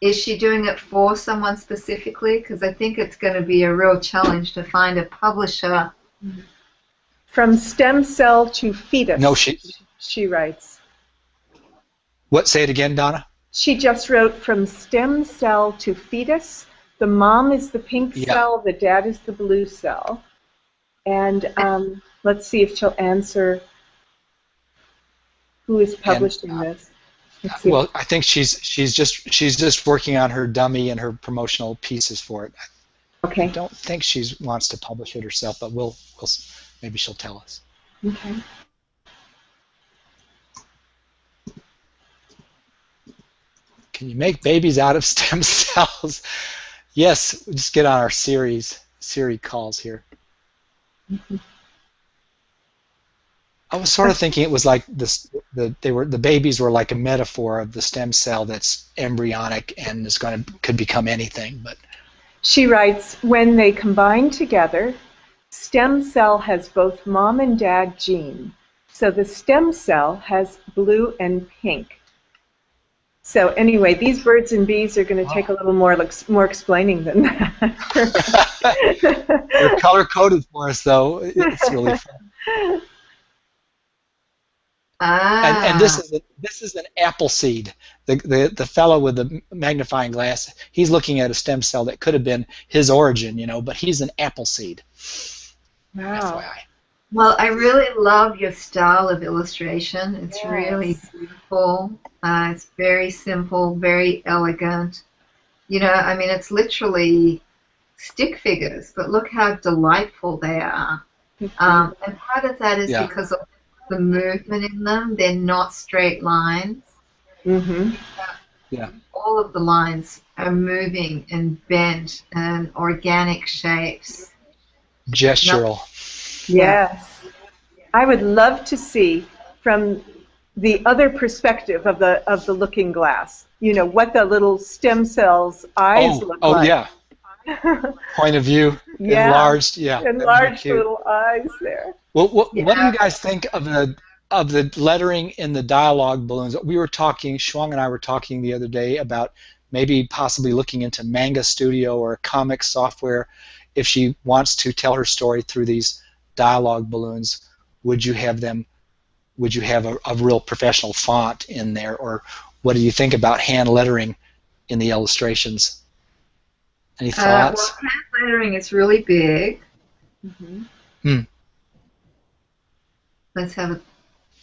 Is she doing it for someone specifically? Because I think it's going to be a real challenge to find a publisher. From stem cell to fetus. No, she writes. What? Say it again, Donna. She just wrote from stem cell to fetus. The mom is the pink cell, the dad is the blue cell. And let's see if she'll answer who is publishing this. Well, I think she's just working on her dummy and her promotional pieces for it. Okay. I don't think she wants to publish it herself, but we'll maybe she'll tell us. Okay. Can you make babies out of stem cells? Yes, we'll just get on our Siri calls here. Mm-hmm. I was sort of thinking it was like this. The babies were like a metaphor of the stem cell that's embryonic and could become anything. But she writes, when they combine together, stem cell has both mom and dad gene. So the stem cell has blue and pink. So anyway, these birds and bees are going to take a little more explaining than that. They're color coded for us, though. It's really fun. And this is an apple seed. The fellow with the magnifying glass, he's looking at a stem cell that could have been his origin, but he's an apple seed. Wow. FYI. Well, I really love your style of illustration. It's really beautiful. It's very simple, very elegant. I mean, it's literally stick figures, but look how delightful they are. And part of that is because of the movement in them. They're not straight lines. Mm-hmm. All of the lines are moving and bent and organic shapes. Gestural. Yes. I would love to see from the other perspective of the looking glass, what the little stem cells' eyes look like. Oh, yeah. Point of view, enlarged, enlarged little eyes there. Well, what do you guys think of the lettering in the dialogue balloons? We were talking, Shuang and I were talking the other day about maybe possibly looking into Manga Studio or comic software. If she wants to tell her story through these dialogue balloons, would you have a real professional font in there, or what do you think about hand lettering in the illustrations? Any thoughts? Well, hand lettering is really big. Mm-hmm. Let's have a...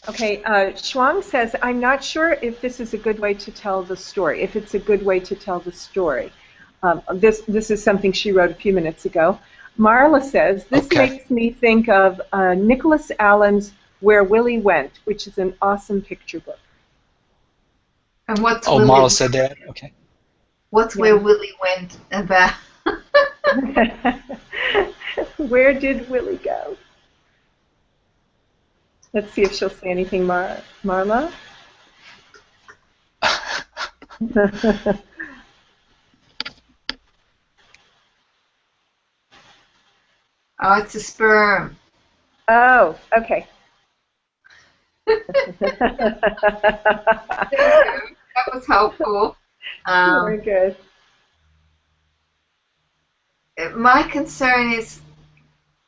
Okay, Shuang says, I'm not sure if this is a good way to tell the story, if it's a good way to tell the story. This is something she wrote a few minutes ago. Marla says, this makes me think of Nicholas Allen's Where Willie Went, which is an awesome picture book. And what's Marla said that? Okay. What's Where Willie Went about? Where did Willie go? Let's see if she'll say anything, Marla. Oh, it's a sperm. Oh, okay. That was helpful. Very good. My concern is,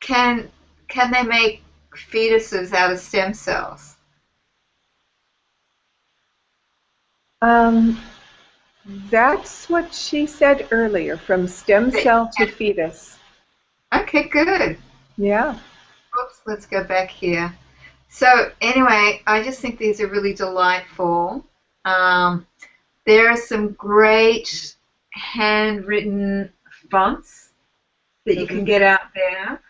can they make fetuses out of stem cells? That's what she said earlier, from stem cell to fetus. Okay, good. Yeah. Oops, let's go back here. So anyway, I just think these are really delightful. There are some great handwritten fonts that you can get out there.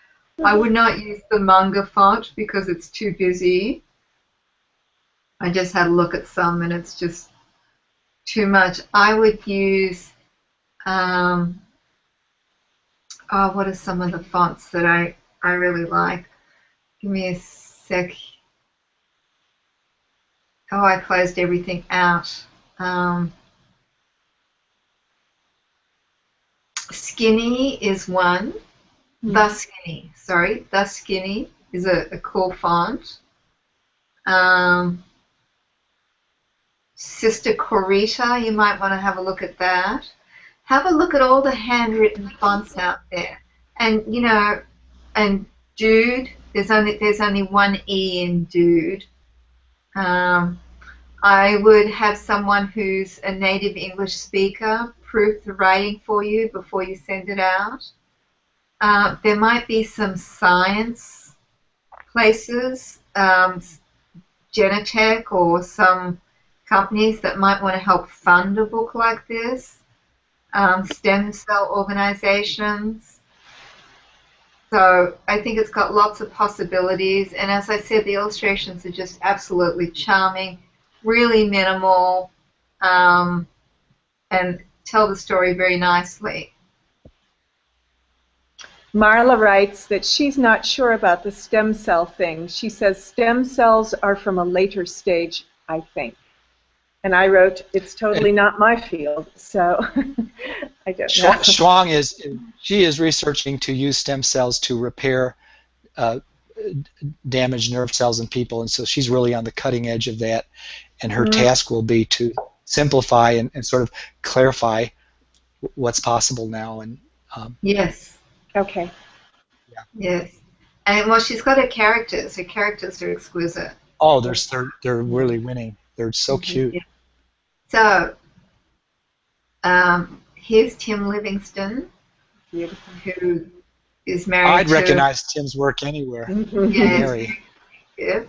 I would not use the manga font because it's too busy. I just had a look at some and it's just too much. I would use, what are some of the fonts that I really like? Give me a sec. Oh, I closed everything out. Skinny is one. The Skinny is a cool font. Sister Corita, you might want to have a look at that. Have a look at all the handwritten fonts out there. And and Dude, there's only one E in Dude. I would have someone who's a native English speaker proof the writing for you before you send it out. There might be some science places, Genetech or some companies that might want to help fund a book like this, stem cell organizations. So I think it's got lots of possibilities. And as I said, the illustrations are just absolutely charming, really minimal, and tell the story very nicely. Marla writes that she's not sure about the stem cell thing. She says stem cells are from a later stage, I think. And I wrote, it's totally not my field, so I don't know. Shuang she is researching to use stem cells to repair damaged nerve cells in people, and so she's really on the cutting edge of that, and her task will be to simplify and sort of clarify what's possible now. And yes. Okay. Yeah. Yes. And well, she's got her characters. Her characters are exquisite. Oh, they're really winning. They're so cute. Yeah. So, here's Tim Livingston, who is married I'd to... recognize Tim's work anywhere. Yes. Good.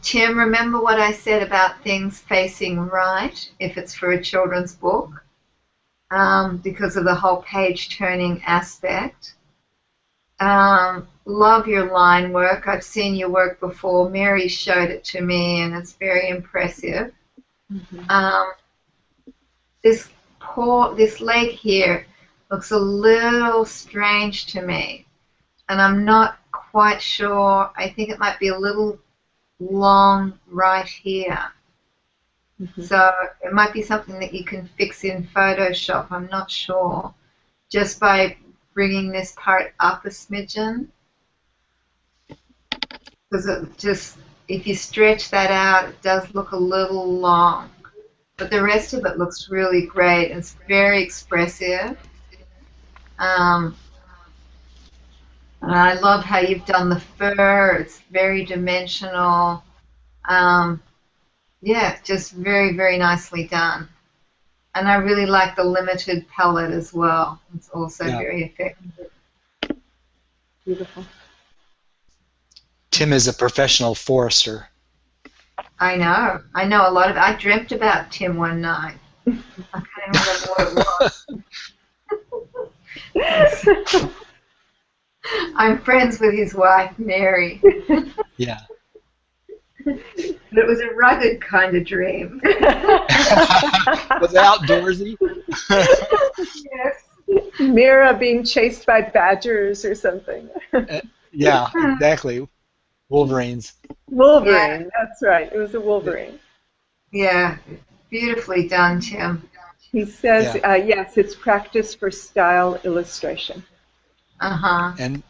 Tim, remember what I said about things facing right if it's for a children's book, because of the whole page-turning aspect. Love your line work. I've seen your work before. Mary showed it to me, and it's very impressive. This leg here looks a little strange to me, and I'm not quite sure. I think it might be a little long right here. So it might be something that you can fix in Photoshop. I'm not sure. Just by bringing this part up a smidgen. Because it just, if you stretch that out, it does look a little long. But the rest of it looks really great. It's very expressive. And I love how you've done the fur. It's very dimensional. Yeah, just very, very nicely done. And I really like the limited palette as well. It's also very effective. Beautiful. Tim is a professional forester. I know. I know a lot of... I dreamt about Tim one night. I can't remember what it was. I'm friends with his wife, Mary. Yeah. But it was a rugged kind of dream. Was it outdoorsy? Yes. Mira being chased by badgers or something. Yeah, exactly. Wolverines. Wolverine, that's right. It was a Wolverine. Yeah, beautifully done, Tim. He says, yes, it's practice for style illustration. And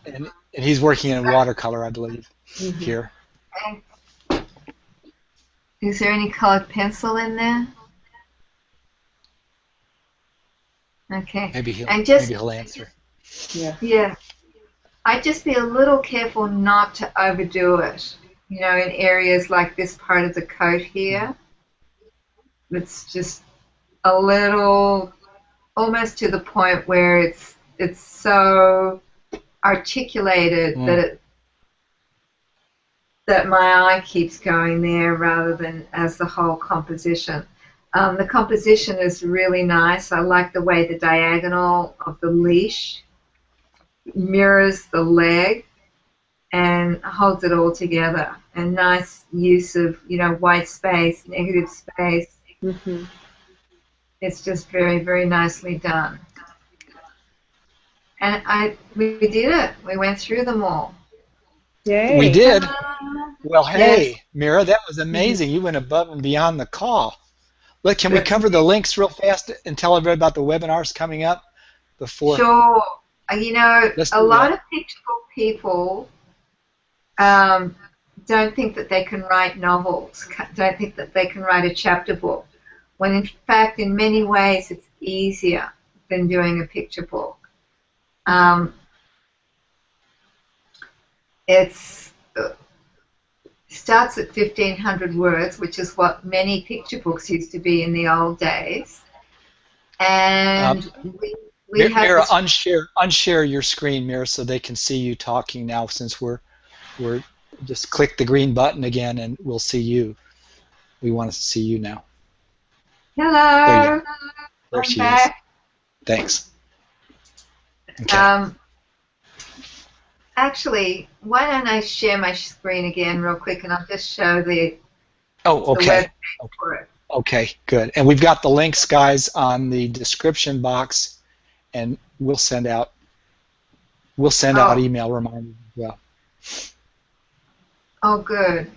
he's working in watercolor, I believe, here. Okay. Is there any colored pencil in there? Okay. Maybe he'll answer. Yeah. I'd just be a little careful not to overdo it. You know, in areas like this part of the coat here, it's just a little, almost to the point where it's so articulated that my eye keeps going there rather than as the whole composition. The composition is really nice. I like the way the diagonal of the leash mirrors the leg and holds it all together. And nice use of, you know, white space, negative space. It's just very, very nicely done. And we did it. We went through them all. Yay. We did. Well, hey, Mira, that was amazing. You went above and beyond the call. Look, can we cover the links real fast and tell everybody about the webinars coming up before? Sure. You know, a lot of picture book people don't think that they can write novels, don't think that they can write a chapter book, when in fact, in many ways, it's easier than doing a picture book. It's starts at 1,500 words, which is what many picture books used to be in the old days. And we have Mira, this. unshare your screen, Mira, so they can see you talking now. Since we're just click the green button again, and we'll see you. We want to see you now. Hello. There you are. There I'm she back. is. Thanks. Okay. Actually, why don't I share my screen again real quick, and I'll just show the Okay. web for it. Okay, good. And we've got the links, guys, on the description box, and we'll send out email reminders as well. Oh, good.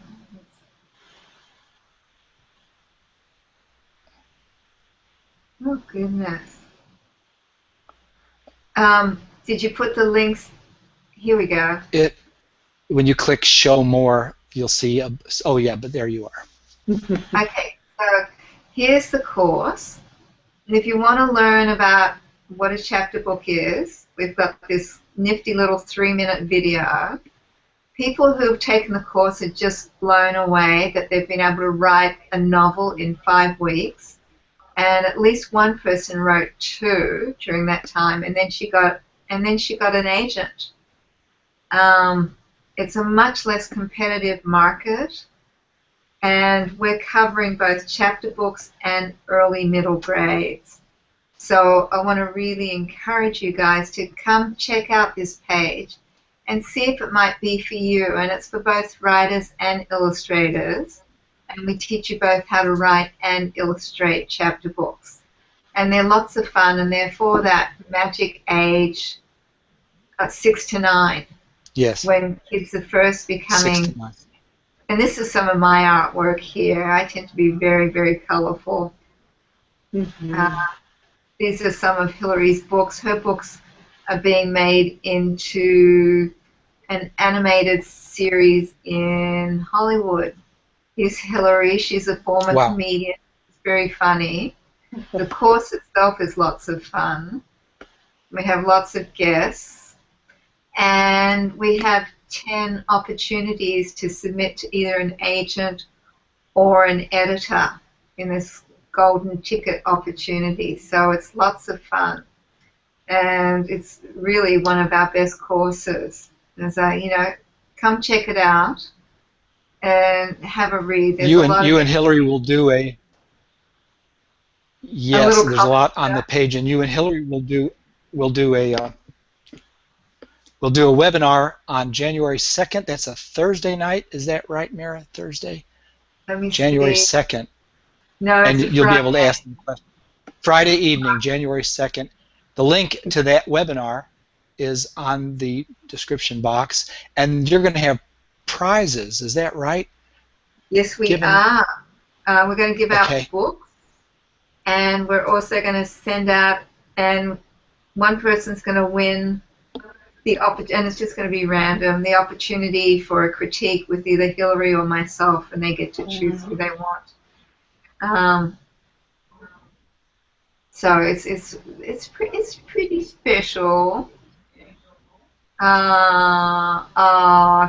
Oh, goodness. Did you put the links? Here we go. When you click show more, you'll see, oh yeah, but there you are. Okay, so here's the course. And if you want to learn about what a chapter book is, we've got this nifty little 3-minute video. People who've taken the course are just blown away that they've been able to write a novel in 5 weeks. And at least one person wrote 2 during that time, and then she got an agent. It's a much less competitive market, and we're covering both chapter books and early middle grades. So I want to really encourage you guys to come check out this page and see if it might be for you. And it's for both writers and illustrators. And we teach you both how to write and illustrate chapter books. And they're lots of fun, and they're for that magic age, 6 to 9. Yes. When kids are first becoming. 6 to 9. And this is some of my artwork here. I tend to be very, very colorful. These are some of Hilary's books. Her books are being made into an animated series in Hollywood. Here's Hilary. She's a former comedian. It's very funny. The course itself is lots of fun. We have lots of guests. And we have 10 opportunities to submit to either an agent or an editor in this golden ticket opportunity. So it's lots of fun. And it's really one of our best courses. So, come check it out and have a read. There's You and Hilary will do there's a lot on the page, and you and Hilary will do a webinar on January 2nd. That's a Thursday night. Is that right, Mira? Thursday? Let me January see. 2nd. No, and it's you'll Friday. be able to ask them questions. Friday evening, January 2nd. The link to that webinar is on the description box, and you're going to have prizes. Is that right? Yes, we are. We're going to give out books, and we're also going to send out, and one person's going to win and it's just going to be random, the opportunity for a critique with either Hilary or myself, and they get to choose who they want. So it's pretty special.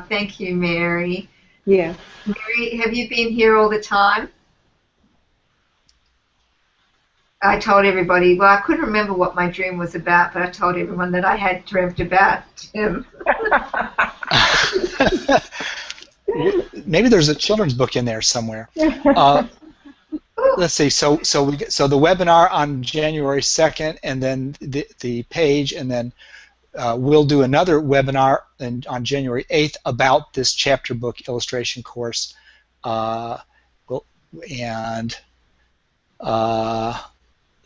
Thank you, Mary. Yeah. Mary, have you been here all the time? I told everybody, well, I couldn't remember what my dream was about, but I told everyone that I had dreamt about him. Maybe there's a children's book in there somewhere. Let's see. So the webinar on January 2nd, and then the page, and then we'll do another webinar on January 8th about this chapter book illustration course.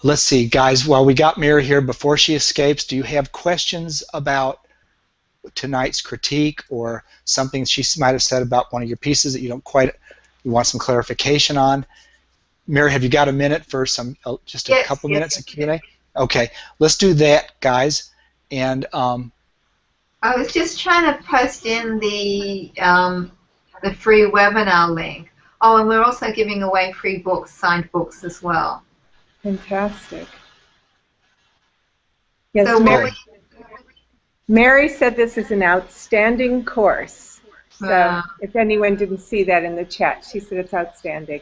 Let's see, guys, while we got Mira here, before she escapes, do you have questions about tonight's critique or something she might have said about one of your pieces that you want some clarification on? Mira, have you got a minute for just a couple minutes of Q&A? Okay, let's do that, guys. And I was just trying to post in the free webinar link. Oh, and we're also giving away free books, signed books as well. Fantastic. Yes, So Mary said this is an outstanding course. So if anyone didn't see that in the chat, she said it's outstanding.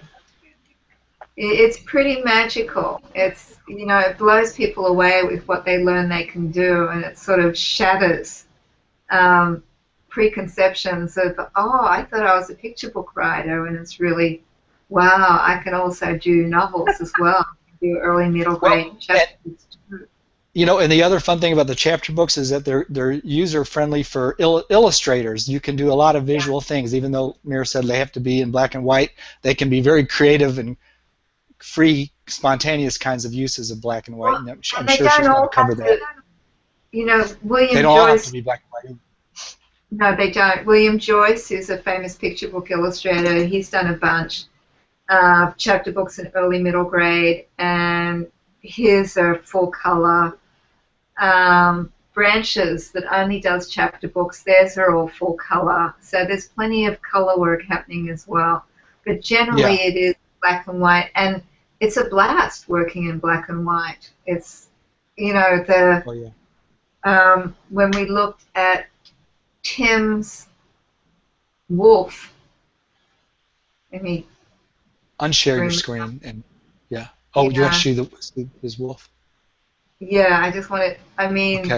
It's pretty magical. It's, you know, it blows people away with what they learn they can do, and it sort of shatters preconceptions of, oh, I thought I was a picture book writer, and it's really, wow, I can also do novels as well, do early middle grade chapters. You know, and the other fun thing about the chapter books is that they're user friendly for illustrators. You can do a lot of visual things, even though Mira said they have to be in black and white. They can be very creative and free, spontaneous kinds of uses of black and white. And I'm sure she's going to cover that. You know, William they don't all have Joyce. To be black and white. No, they don't. William Joyce is a famous picture book illustrator. He's done a bunch of chapter books in early middle grade, and his are full color. Branches that only does chapter books, theirs are all full color. So there's plenty of color work happening as well. But generally it is black and white, and it's a blast working in black and white. It's, you know, when we looked at Tim's wolf, let me unshare your screen and you want to see his wolf? Yeah, I just want to, I mean,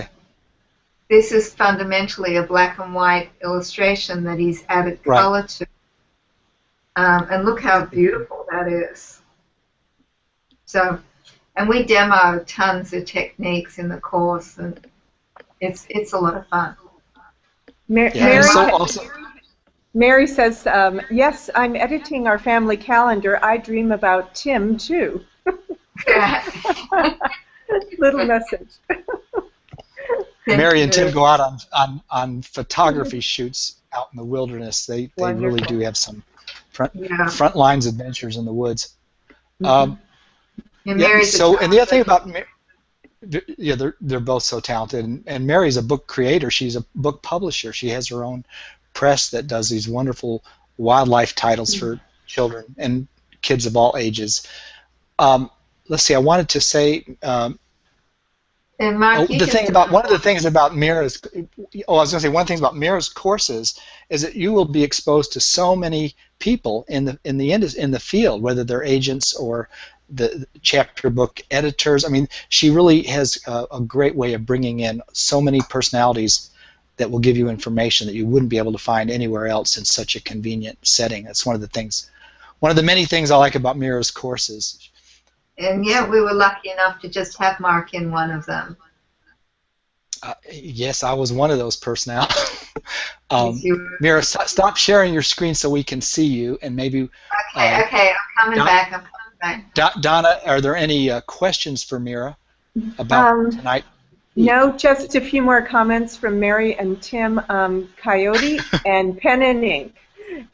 this is fundamentally a black and white illustration that he's added color to. And look how beautiful that is. So, and we demo tons of techniques in the course, and it's a lot of fun. Mary says, yes, I'm editing our family calendar. I dream about Tim, too. Little message. Mary and Tim go out on photography shoots out in the wilderness. They really do have some front lines adventures in the woods. And the other thing about they're both so talented, and Mary's a book creator. She's a book publisher. She has her own press that does these wonderful wildlife titles for children and kids of all ages. Let's see. I wanted to say. And Mark, one of the things about Mira's. I was going to say one of the things about Mira's courses is that you will be exposed to so many people in the field, whether they're agents or the chapter book editors. I mean, she really has a great way of bringing in so many personalities that will give you information that you wouldn't be able to find anywhere else in such a convenient setting. That's one of the many things I like about Mira's courses. And yeah, we were lucky enough to just have Mark in one of them. Yes, I was one of those personalities. Mira, stop sharing your screen so we can see you, and maybe. Okay, I'm coming back. Donna, are there any questions for Mira about tonight? No, just a few more comments from Mary and Tim. Coyote and pen and ink,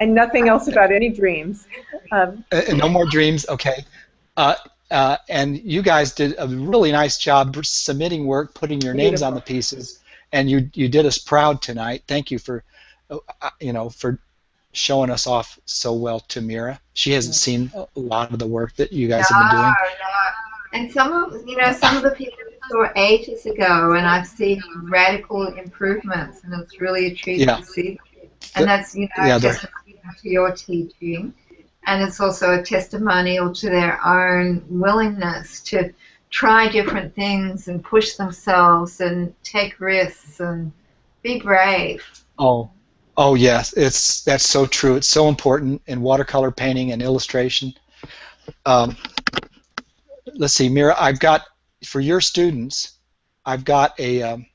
and nothing else about any dreams. No more dreams. Okay. And you guys did a really nice job submitting work, putting your names on the pieces, and you did us proud tonight. Thank you for for showing us off so well to Mira. She hasn't seen a lot of the work that you guys have been doing. No. And some of the people saw ages ago, and I've seen radical improvements, and it's really a treat to see. And that's just to your teaching. And it's also a testimonial to their own willingness to try different things and push themselves and take risks and be brave. Oh yes, that's so true. It's so important in watercolor painting and illustration. Let's see, Mira, I've got for your students, I've got a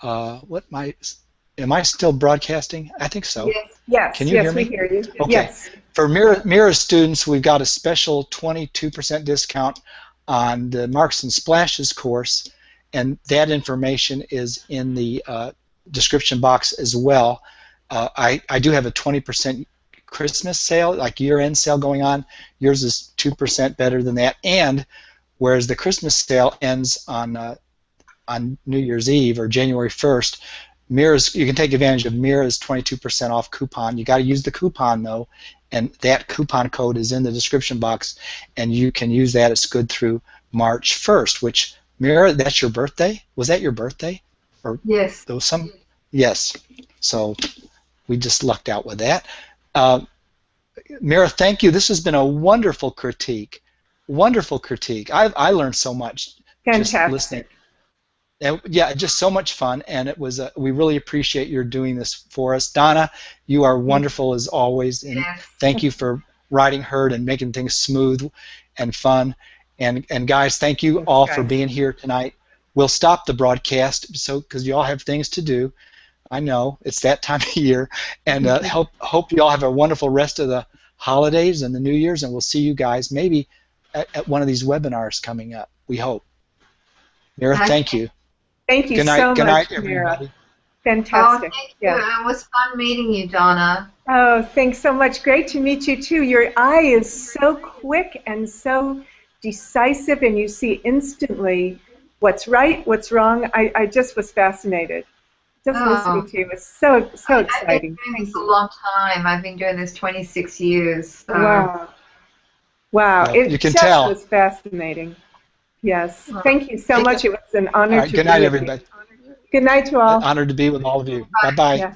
am I still broadcasting? I think so. Yes. Can you hear me? We hear you. Okay. Yes. For Mira's students, we've got a special 22% discount on the Marks and Splashes course, and that information is in the description box as well. I do have a 20% Christmas sale, like year-end sale going on. Yours is 2% better than that, and whereas the Christmas sale ends on New Year's Eve or January 1st, you can take advantage of Mira's 22% off coupon. You got to use the coupon though, and that coupon code is in the description box, and you can use that. It's good through March 1st. Which, Mira, that's your birthday? Was that your birthday? Or yes. There was some. Yes. So we just lucked out with that. Mira, thank you. This has been a wonderful critique. Wonderful critique. I learned so much just Fantastic. listening. And yeah, just so much fun, and it was. We really appreciate your doing this for us, Donna. You are wonderful as always, and thank you for riding herd and making things smooth and fun. And guys, thank you all for being here tonight. We'll stop the broadcast because you all have things to do. I know it's that time of year, and hope you all have a wonderful rest of the holidays and the New Year's, and we'll see you guys maybe at one of these webinars coming up. We hope. Mira, thank you. Thank you so much, Good night, everybody. Mira. Fantastic. Oh, thank you. It was fun meeting you, Donna. Oh, thanks so much. Great to meet you too. Your eye is so quick and so decisive, and you see instantly what's right, what's wrong. I just was fascinated. Just listening to you was so exciting. I've been doing this a long time. I've been doing this 26 years. So. Wow. Well, It you can just tell. was fascinating. Yes. Thank you so much. It was an honor to be with you. Good night, everybody. Good night to all. Honored to be with all of you. Bye-bye. Yeah.